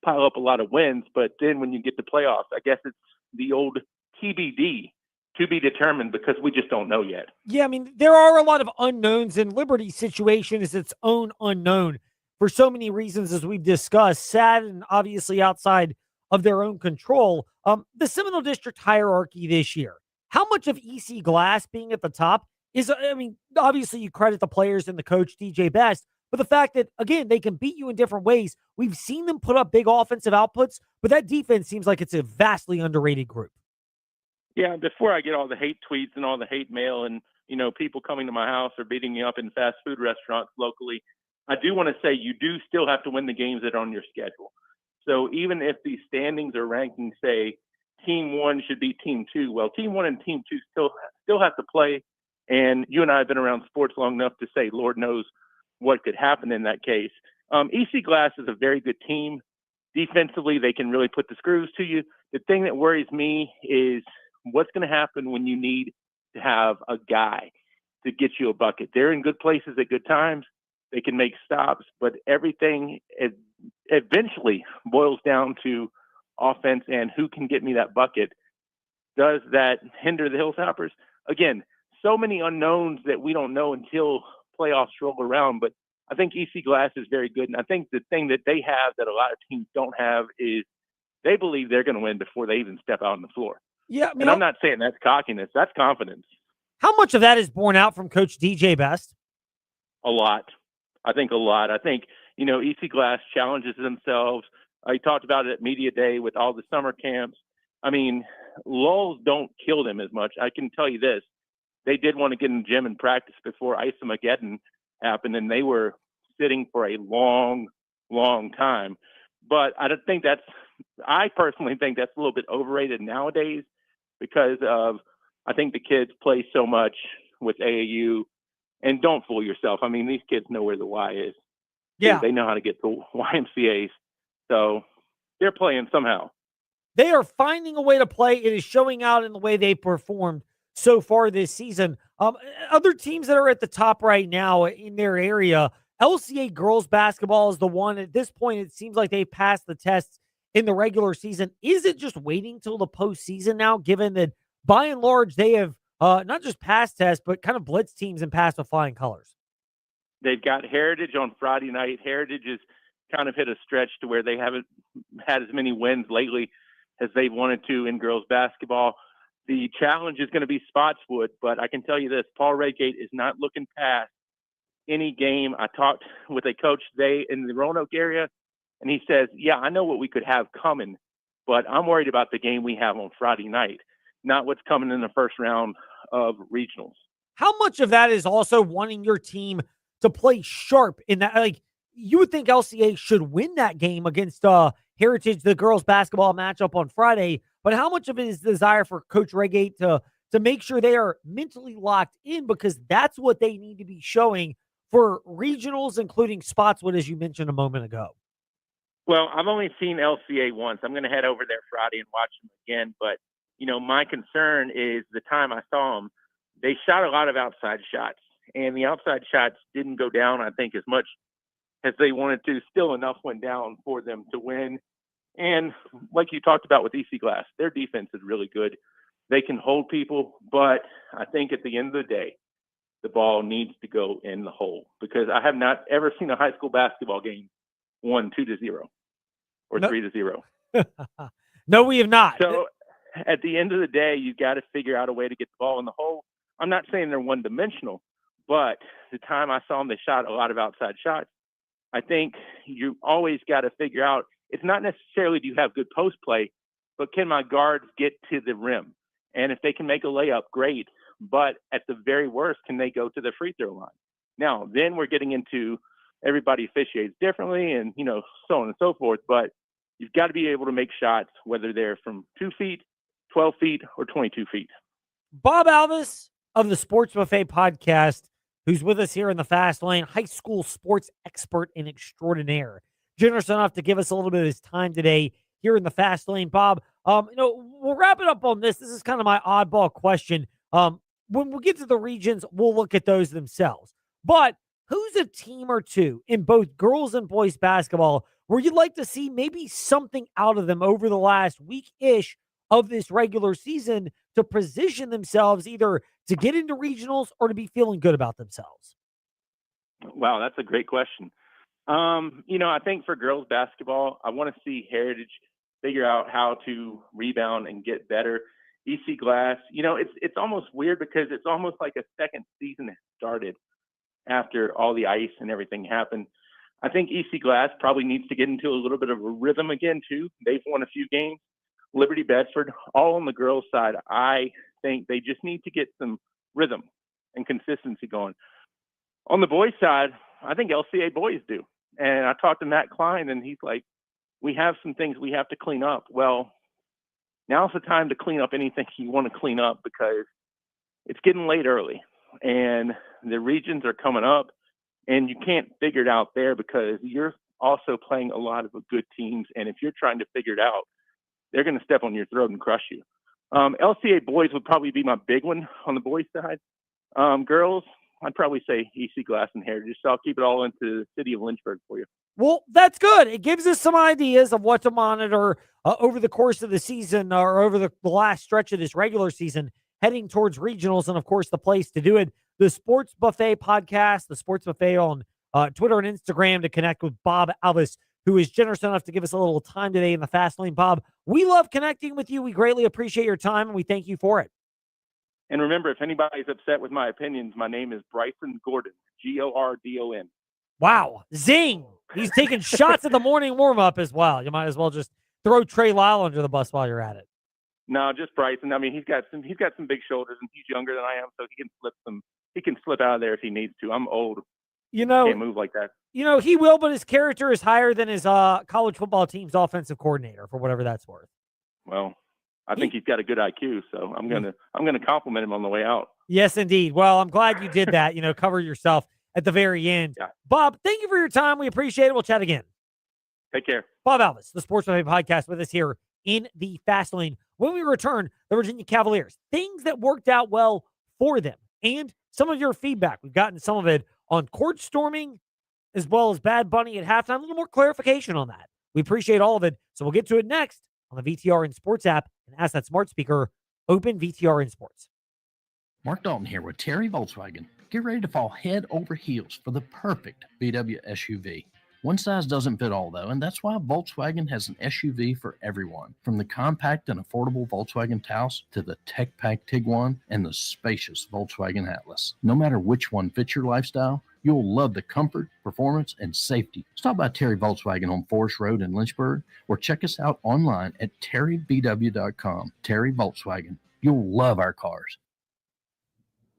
pile up a lot of wins, but then when you get to playoffs, I guess it's the old TBD, to be determined, because we just don't know yet. Yeah, I mean, there are a lot of unknowns, and Liberty's situation is its own unknown for so many reasons, as we've discussed, sad and obviously outside of their own control. The Seminole District hierarchy this year, how much of EC Glass being at the top is, obviously you credit the players and the coach, DJ Best, but the fact that, again, they can beat you in different ways. We've seen them put up big offensive outputs, but that defense seems like it's a vastly underrated group. Yeah, before I get all the hate tweets and all the hate mail and, people coming to my house or beating me up in fast food restaurants locally, I do want to say you do still have to win the games that are on your schedule. So even if the standings are ranking, say, Team 1 should be Team 2, well, Team 1 and Team 2 still have to play. And you and I have been around sports long enough to say, Lord knows what could happen in that case. EC Glass is a very good team. Defensively, they can really put the screws to you. The thing that worries me is what's going to happen when you need to have a guy to get you a bucket. They're in good places at good times. They can make stops, but everything eventually boils down to offense and who can get me that bucket. Does that hinder the Hilltoppers? Again, so many unknowns that we don't know until playoffs roll around, but I think EC Glass is very good. And I think the thing that they have that a lot of teams don't have is they believe they're going to win before they even step out on the floor. Yeah, and I'm not saying that's cockiness. That's confidence. How much of that is borne out from Coach DJ Best? A lot. I think a lot. I think, EC Glass challenges themselves. I talked about it at Media Day with all the summer camps. I mean, lulls don't kill them as much. I can tell you this. They did want to get in the gym and practice before Isomageddon happened, and they were sitting for a long, long time. But I personally think that's a little bit overrated nowadays because of, I think the kids play so much with AAU. And don't fool yourself. I mean, these kids know where the Y is. Yeah. They know how to get the YMCAs. So they're playing somehow. They are finding a way to play. It is showing out in the way they performed so far this season. Other teams that are at the top right now in their area, LCA girls basketball is the one. At this point, it seems like they passed the tests in the regular season. Is it just waiting till the postseason now, given that by and large they have not just passed tests, but kind of blitz teams and passed with flying colors? They've got Heritage on Friday night. Heritage has kind of hit a stretch to where they haven't had as many wins lately as they wanted to in girls basketball. The challenge is going to be Spotswood, but I can tell you this, Paul Redgate is not looking past any game. I talked with a coach today in the Roanoke area, and he says, yeah, I know what we could have coming, but I'm worried about the game we have on Friday night, not what's coming in the first round of regionals. How much of that is also wanting your team to play sharp in that? Like, you would think LCA should win that game against Heritage, the girls basketball matchup on Friday, but how much of it is desire for Coach Redgate to make sure they are mentally locked in, because that's what they need to be showing for regionals, including Spotswood, as you mentioned a moment ago? Well, I've only seen LCA once. I'm going to head over there Friday and watch them again. But, my concern is the time I saw them, they shot a lot of outside shots. And the outside shots didn't go down, I think, as much as they wanted to. Still enough went down for them to win. And like you talked about with EC Glass, their defense is really good. They can hold people. But I think at the end of the day, the ball needs to go in the hole, because I have not ever seen a high school basketball game won 2-0 or 3-0. No, we have not. So at the end of the day, you got to figure out a way to get the ball in the hole. I'm not saying they're one-dimensional, but the time I saw them, they shot a lot of outside shots. I think you always got to figure out, it's not necessarily do you have good post play, but can my guards get to the rim? And if they can make a layup, great. But at the very worst, can they go to the free throw line? Now, then we're getting into everybody officiates differently and, so on and so forth. But you've got to be able to make shots, whether they're from 2 feet, 12 feet, or 22 feet. Bob Alvis of the Sports Buffet podcast, who's with us here in the Fast Lane, high school sports expert and extraordinaire, generous enough to give us a little bit of his time today here in the Fast Lane. Bob, we'll wrap it up on this. This is kind of my oddball question. When we get to the regions, we'll look at those themselves. But who's a team or two in both girls and boys basketball where you'd like to see maybe something out of them over the last week-ish of this regular season to position themselves either to get into regionals or to be feeling good about themselves? Wow, that's a great question. I think for girls basketball, I want to see Heritage figure out how to rebound and get better. EC Glass, it's almost weird because it's almost like a second season has started after all the ice and everything happened. I think EC Glass probably needs to get into a little bit of a rhythm again, too. They've won a few games. Liberty Bedford, all on the girls' side, I think they just need to get some rhythm and consistency going. On the boys' side, I think LCA boys do. And I talked to Matt Klein, and he's like, we have some things we have to clean up. Well, now's the time to clean up anything you want to clean up, because it's getting late early and the regions are coming up and you can't figure it out there because you're also playing a lot of good teams. And if you're trying to figure it out, they're going to step on your throat and crush you. LCA boys would probably be my big one on the boys side. Girls, I'd probably say EC Glass and Heritage. So I'll keep it all into the city of Lynchburg for you. Well, that's good. It gives us some ideas of what to monitor over the course of the season or over the last stretch of this regular season, heading towards regionals. And, of course, the place to do it, the Sports Buffet podcast, the Sports Buffet on Twitter and Instagram to connect with Bob Alvis, who is generous enough to give us a little time today in the Fast Lane. Bob, we love connecting with you. We greatly appreciate your time, and we thank you for it. And remember, if anybody's upset with my opinions, my name is Bryson Gordon, Gordon. Wow. Zing. He's taking shots at the morning warm-up as well. You might as well just throw Trey Lyle under the bus while you're at it. No, just Bryson. I mean, he's got some big shoulders, and he's younger than I am, so he can slip out of there if he needs to. I'm old. Can't move like that. He will, but his character is higher than his college football team's offensive coordinator, for whatever that's worth. Well, I think he's got a good IQ, so I'm gonna compliment him on the way out. Yes, indeed. Well, I'm glad you did that. Cover yourself at the very end. Yeah. Bob, thank you for your time. We appreciate it. We'll chat again. Take care. Bob Alvis, the Sports Buffet podcast, with us here in the Fast Lane. When we return, the Virginia Cavaliers, things that worked out well for them, and some of your feedback. We've gotten some of it on court storming as well as Bad Bunny at halftime. A little more clarification on that. We appreciate all of it. So we'll get to it next on the VTRN Sports app and ask that smart speaker, open VTRN Sports. Mark Dalton here with Terry Volkswagen. Get ready to fall head over heels for the perfect VW SUV. One size doesn't fit all, though, and that's why Volkswagen has an SUV for everyone. From the compact and affordable Volkswagen Taos to the tech-packed Tiguan and the spacious Volkswagen Atlas. No matter which one fits your lifestyle, you'll love the comfort, performance, and safety. Stop by Terry Volkswagen on Forest Road in Lynchburg or check us out online at terrybw.com. Terry Volkswagen. You'll love our cars.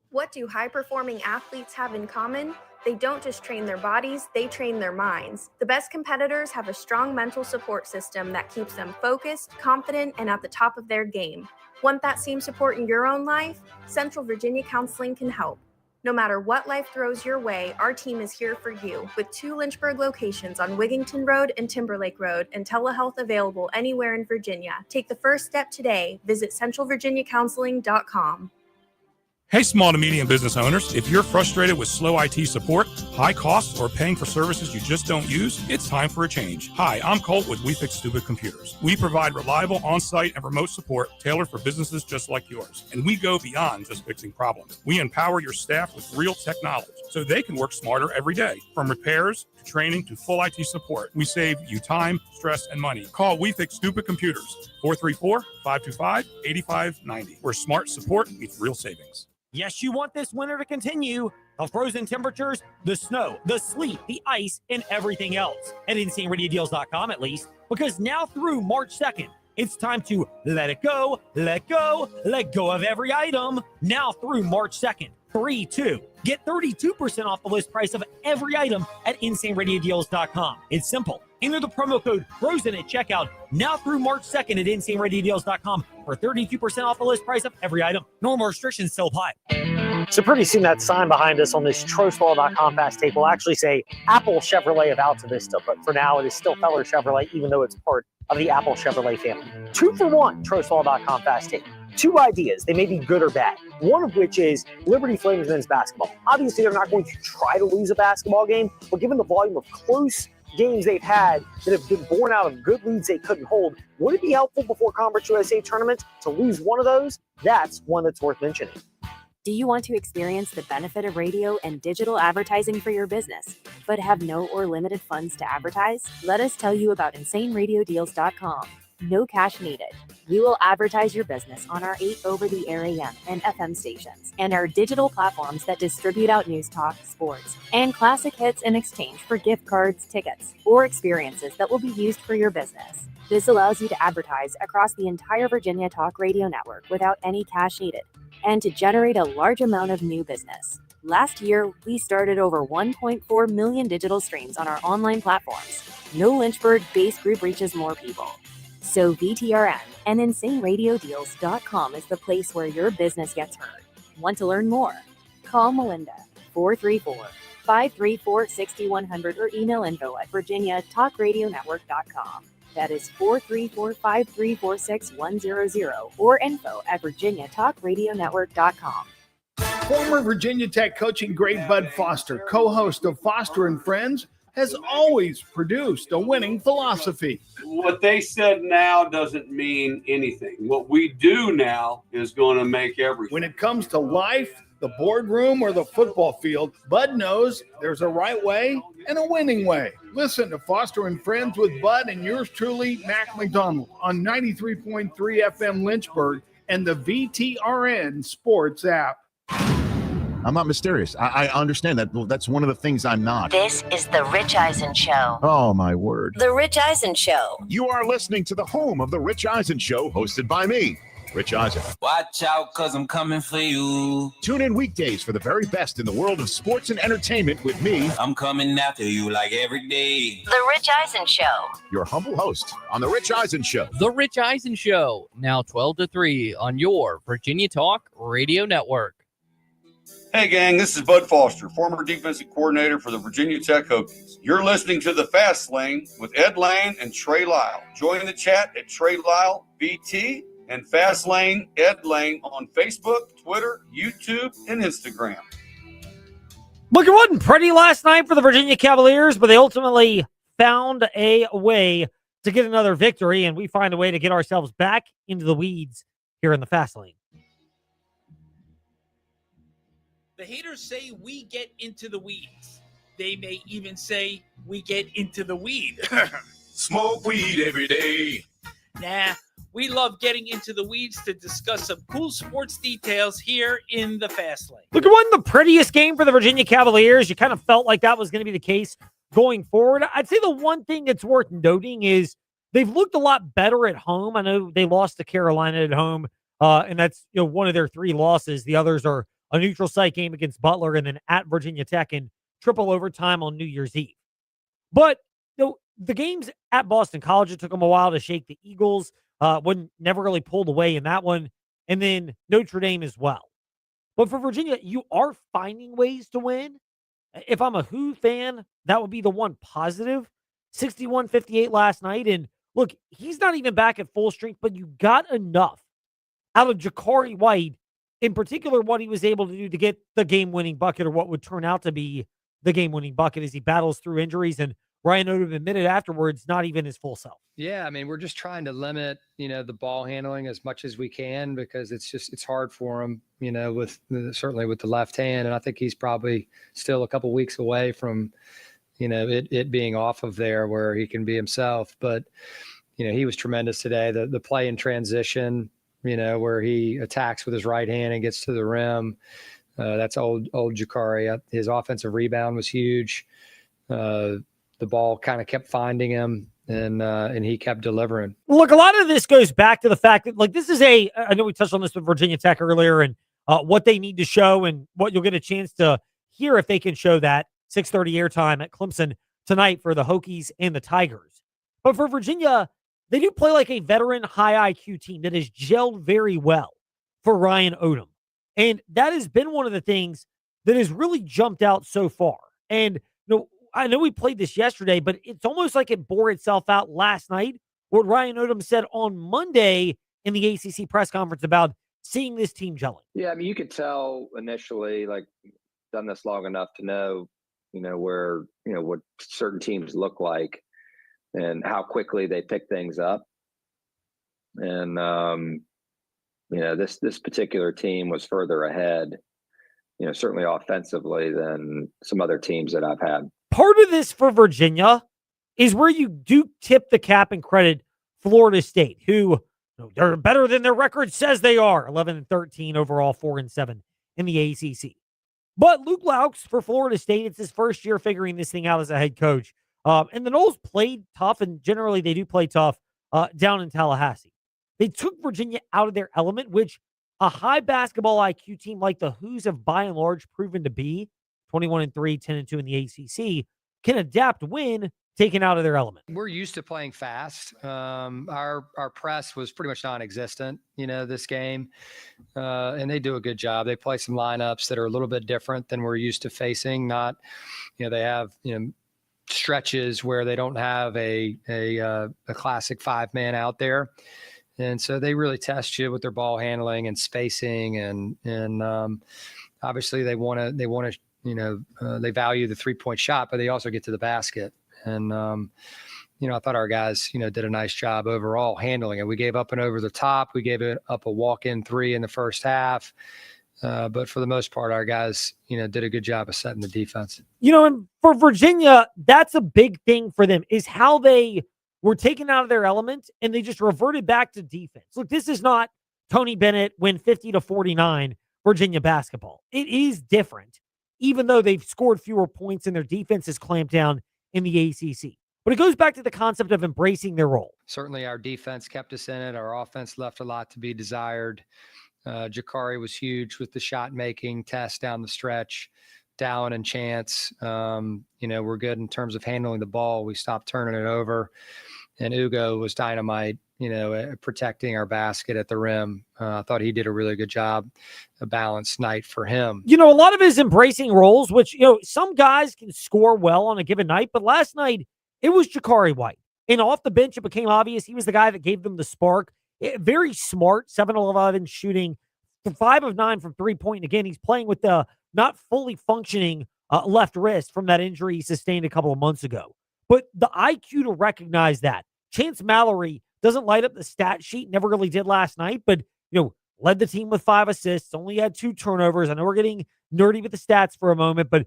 What do high-performing athletes have in common? They don't just train their bodies, they train their minds. The best competitors have a strong mental support system that keeps them focused, confident, and at the top of their game. Want that same support in your own life? Central Virginia Counseling can help. No matter what life throws your way, our team is here for you with 2 Lynchburg locations on Wigington Road and Timberlake Road and telehealth available anywhere in Virginia. Take the first step today. Visit centralvirginiacounseling.com. Hey, small to medium business owners, if you're frustrated with slow IT support, high costs, or paying for services you just don't use, it's time for a change. Hi, I'm Colt with We Fix Stupid Computers. We provide reliable on-site and remote support tailored for businesses just like yours. And we go beyond just fixing problems. We empower your staff with real technology so they can work smarter every day. From repairs to training to full IT support, we save you time, stress, and money. Call We Fix Stupid Computers, 434-525-8590, where smart support meets real savings. Yes, you want this winter to continue. The frozen temperatures, the snow, the sleet, the ice, and everything else. At InsaneRadioDeals.com at least, because now through March 2nd, it's time to let it go, let go, let go of every item. Now through March 2nd, 3-2. Get 32% off the list price of every item at InsaneRadioDeals.com. It's simple. Enter the promo code FROZEN at checkout now through March 2nd at InsaneRadioDeals.com for 32% off the list price of every item. Normal restrictions still apply. So pretty soon that sign behind us on this Trostwall.com fast tape will actually say Apple Chevrolet of Alta Vista, but for now it is still Feller Chevrolet, even though it's part of the Apple Chevrolet family. 2-for-1 Trostwall.com fast tape. 2 ideas. They may be good or bad. One of which is Liberty Flames men's basketball. Obviously, they're not going to try to lose a basketball game, but given the volume of close games they've had that have been born out of good leads they couldn't hold, would it be helpful before Conference USA tournaments to lose one of those? That's one that's worth mentioning. Do you want to experience the benefit of radio and digital advertising for your business, but have no or limited funds to advertise? Let us tell you about InsaneRadioDeals.com. No cash needed. We will advertise your business on our 8 over-the-air AM and FM stations and our digital platforms that distribute out news talk, sports, and classic hits in exchange for gift cards, tickets, or experiences that will be used for your business. This allows you to advertise across the entire Virginia Talk Radio network without any cash needed and to generate a large amount of new business. Last year, we started over 1.4 million digital streams on our online platforms. No Lynchburg-based group reaches more people. So VTRN and InsaneRadioDeals.com is the place where your business gets heard. Want to learn more? Call Melinda, 434-534-6100 or email info@VirginiaTalkRadioNetwork.com. That is 434-534-6100 or info@VirginiaTalkRadioNetwork.com. Former Virginia Tech coaching great Bud Foster, co-host of Foster and Friends, has always produced a winning philosophy. What they said now doesn't mean anything. What we do now is going to make everything. When it comes to life, the boardroom, or the football field, Bud knows there's a right way and a winning way. Listen to Foster and Friends with Bud and yours truly, Mac McDonald, on 93.3 FM Lynchburg and the VTRN Sports app. I'm not mysterious. I understand that. Well, that's one of the things I'm not. This is The Rich Eisen Show. Oh, my word. The Rich Eisen Show. You are listening to the home of The Rich Eisen Show, hosted by me, Rich Eisen. Watch out, because I'm coming for you. Tune in weekdays for the very best in the world of sports and entertainment with me. I'm coming after you like every day. The Rich Eisen Show. Your humble host on The Rich Eisen Show. The Rich Eisen Show, now 12 to 3 on your Virginia Talk Radio Network. Hey, gang, this is Bud Foster, former defensive coordinator for the Virginia Tech Hokies. You're listening to The Fast Lane with Ed Lane and Trey Lyle. Join the chat at Trey Lyle VT and Fast Lane Ed Lane on Facebook, Twitter, YouTube, and Instagram. Look, it wasn't pretty last night for the Virginia Cavaliers, but they ultimately found a way to get another victory, and we find a way to get ourselves back into the weeds here in the Fast Lane. The haters say we get into the weeds. They may even say we get into the weed. Smoke weed every day. Nah, we love getting into the weeds to discuss some cool sports details here in the Fast Lane. Look, it wasn't the prettiest game for the Virginia Cavaliers. You kind of felt like that was going to be the case going forward. I'd say the one thing that's worth noting is they've looked a lot better at home. I know they lost to Carolina at home, and that's one of their 3 losses. The others are a neutral site game against Butler and then at Virginia Tech in triple overtime on New Year's Eve. But the games at Boston College, it took them a while to shake the Eagles. Never really pulled away in that one. And then Notre Dame as well. But for Virginia, you are finding ways to win. If I'm a Who fan, that would be the one positive. 61-58 last night. And look, he's not even back at full strength, but you got enough out of Jakari White, in particular, what he was able to do to get the game-winning bucket, or what would turn out to be the game-winning bucket, as he battles through injuries. And Ryan Odom admitted afterwards, not even his full self. Yeah, I mean, we're just trying to limit, the ball handling as much as we can, because it's hard for him, certainly with the left hand. And I think he's probably still a couple weeks away from, it being off of there where he can be himself. But, he was tremendous today. The play in transition, where he attacks with his right hand and gets to the rim. That's old Jakari. His offensive rebound was huge. The ball kind of kept finding him, and he kept delivering. Look, a lot of this goes back to the fact that, this is I know we touched on this with Virginia Tech earlier, and what they need to show and what you'll get a chance to hear if they can show that 6:30 airtime at Clemson tonight for the Hokies and the Tigers. But for Virginia, they do play like a veteran high IQ team that has gelled very well for Ryan Odom. And that has been one of the things that has really jumped out so far. And I know we played this yesterday, but it's almost like it bore itself out last night, what Ryan Odom said on Monday in the ACC press conference about seeing this team gelling. Yeah, I mean, you could tell initially, done this long enough to know, where, what certain teams look like and how quickly they pick things up. And, this particular team was further ahead, certainly offensively than some other teams that I've had. Part of this for Virginia is where you do tip the cap and credit Florida State, who they're better than their record says they are. 11-13 overall, 4-7 in the ACC. But Luke Laux for Florida State, it's his first year figuring this thing out as a head coach. And the Noles played tough, and generally they do play tough down in Tallahassee. They took Virginia out of their element, which a high basketball IQ team like the Hoos have by and large proven to be. 21-3, 10-2 in the ACC, can adapt when taken out of their element. We're used to playing fast. Our press was pretty much non-existent, this game, and they do a good job. They play some lineups that are a little bit different than we're used to facing. Not, they have stretches where they don't have a classic 5-man out there, and so they really test you with their ball handling and spacing, and obviously they want to. They value the 3-point shot, but they also get to the basket. And, I thought our guys, did a nice job overall handling it. We gave up an over the top. We gave it up a walk-in 3 in the first half. But for the most part, our guys, did a good job of setting the defense. And for Virginia, that's a big thing for them, is how they were taken out of their element and they just reverted back to defense. Look, this is not Tony Bennett win 50-49 Virginia basketball. It is different, even though they've scored fewer points and their defense is clamped down in the ACC. But it goes back to the concept of embracing their role. Certainly our defense kept us in it. Our offense left a lot to be desired. Jakari was huge with the shot-making test down the stretch. Dallin and Chance, were good in terms of handling the ball. We stopped turning it over. And Ugo was dynamite, protecting our basket at the rim. I thought he did a really good job, a balanced night for him. A lot of his embracing roles, which, some guys can score well on a given night, but last night it was Jakari White. And off the bench, it became obvious he was the guy that gave them the spark. very smart, 7-11 shooting, 5 of 9 from three-point. And again, he's playing with the not fully functioning left wrist from that injury he sustained a couple of months ago. But the IQ to recognize that. Chance Mallory doesn't light up the stat sheet, never really did last night, but, led the team with 5 assists, only had 2 turnovers. I know we're getting nerdy with the stats for a moment, but,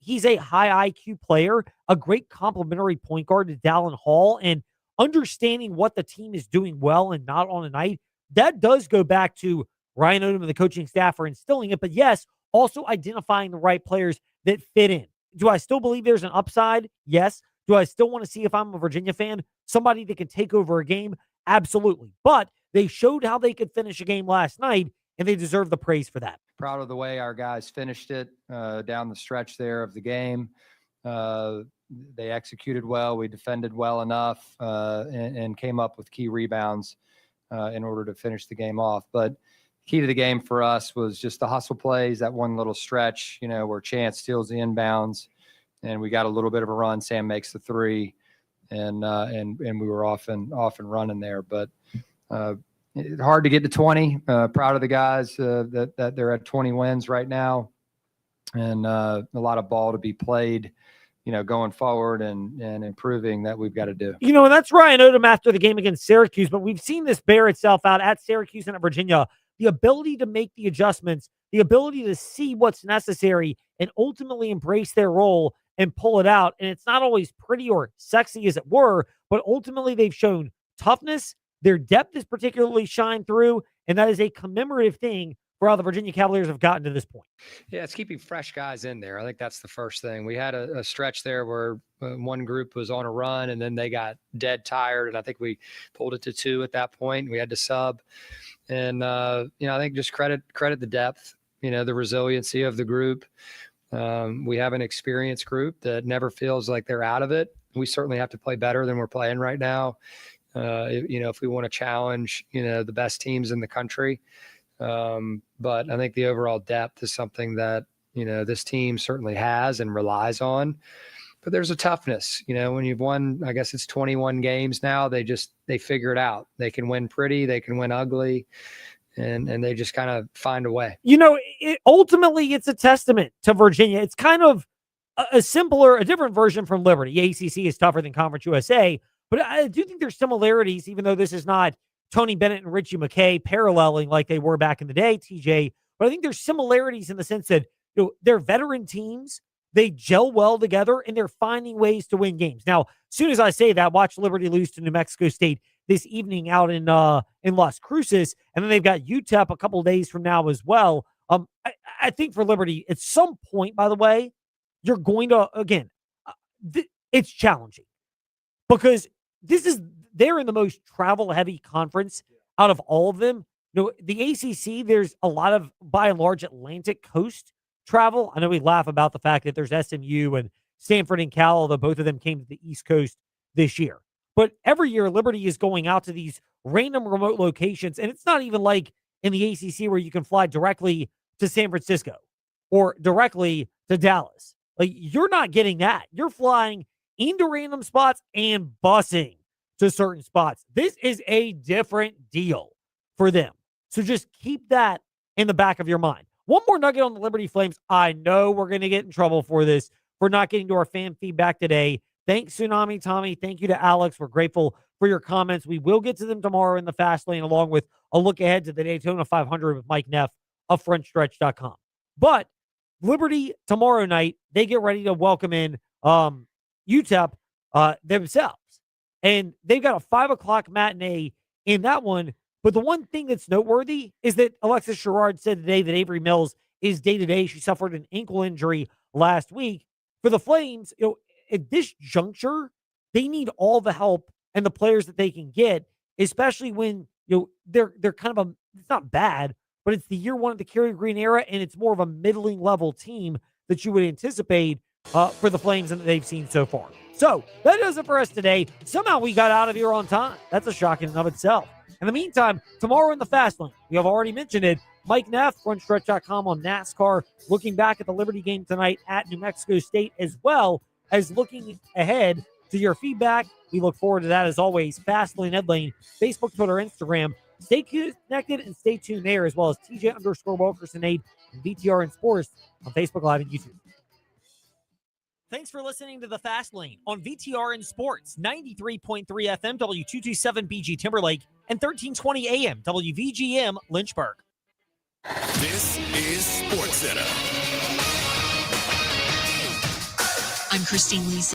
he's a high IQ player, a great complementary point guard to Dallin Hall, and understanding what the team is doing well and not on a night. That does go back to Ryan Odom and the coaching staff for instilling it, but yes, also identifying the right players that fit in. Do I still believe there's an upside? Yes. Do I still want to see, if I'm a Virginia fan, somebody that can take over a game? Absolutely. But they showed how they could finish a game last night, and they deserve the praise for that. Proud of the way our guys finished it down the stretch there of the game. They executed well. We defended well enough and came up with key rebounds in order to finish the game off. But key to the game for us was just the hustle plays, that one little stretch, where Chance steals the inbounds, and we got a little bit of a run. Sam makes the 3, and we were off and running there. But hard to get to 20. Proud of the guys that they're at 20 wins right now, and a lot of ball to be played, going forward and improving that we've got to do. And that's Ryan Odom after the game against Syracuse, but we've seen this bear itself out at Syracuse and at Virginia. The ability to make the adjustments, the ability to see what's necessary and ultimately embrace their role and pull it out. And it's not always pretty or sexy as it were, but ultimately they've shown toughness. Their depth is particularly shined through, and that is a commemorative thing for how the Virginia Cavaliers have gotten to this point. Yeah, it's keeping fresh guys in there. I think that's the first thing. We had a stretch there where one group was on a run, and then they got dead tired, and I think we pulled it to 2 at that point. We had to sub. And, I think just credit the depth, the resiliency of the group. We have an experienced group that never feels like they're out of it. We certainly have to play better than we're playing right now. If we want to challenge, the best teams in the country. But I think the overall depth is something that, this team certainly has and relies on. But there's a toughness, when you've won, I guess it's 21 games now, they figure it out. They can win pretty, they can win ugly, and they just kind of find a way. Ultimately, it's a testament to Virginia. It's kind of a different version from Liberty. ACC is tougher than Conference USA, but I do think there's similarities, even though this is not Tony Bennett and Richie McKay paralleling like they were back in the day, TJ. But I think there's similarities in the sense that they're veteran teams. They gel well together, and they're finding ways to win games. Now, as soon as I say that, watch Liberty lose to New Mexico State this evening out in Las Cruces, and then they've got UTEP a couple days from now as well. I think for Liberty, at some point, by the way, you're going to, again, it's challenging because they're in the most travel-heavy conference out of all of them. The ACC, there's a lot of, by and large, Atlantic Coast travel. I know we laugh about the fact that there's SMU and Stanford and Cal, although both of them came to the East Coast this year. But every year, Liberty is going out to these random remote locations, and it's not even like in the ACC where you can fly directly to San Francisco or directly to Dallas. Like, you're not getting that. You're flying into random spots and busing to certain spots. This is a different deal for them. So just keep that in the back of your mind. One more nugget on the Liberty Flames. I know we're going to get in trouble for this, for not getting to our fan feedback today. Thanks, Tsunami Tommy. Thank you to Alex. We're grateful for your comments. We will get to them tomorrow in the Fast Lane, along with a look ahead to the Daytona 500 with Mike Neff of FrenchStretch.com. But Liberty tomorrow night, they get ready to welcome in UTEP themselves. And they've got a 5 o'clock matinee in that one. But the one thing that's noteworthy is that Alexis Sherrard said today that Avery Mills is day-to-day. She suffered an ankle injury last week. For the Flames, at this juncture, they need all the help and the players that they can get, especially when they're kind of it's not bad, but it's the year one of the Kerry Green era, and it's more of a middling level team that you would anticipate for the Flames that they've seen so far. So that does it for us today. Somehow we got out of here on time. That's a shock in and of itself. In the meantime, tomorrow in the Fast Lane, we have already mentioned it, Mike Neff, FrenchStretch.com on NASCAR, looking back at the Liberty game tonight at New Mexico State, as well as looking ahead to your feedback. We look forward to that as always. Fast Lane, Ed Lane, Facebook, Twitter, Instagram, Stay connected and stay tuned there, as well as TJ_Wilkerson8 and VTRN Sports on Facebook Live and YouTube. Thanks for listening to The Fast Lane on VTRN Sports, 93.3 FM, W227BG Timberlake, and 1320 AM, WVGM Lynchburg. This is Sports Center. I'm Christine Lee.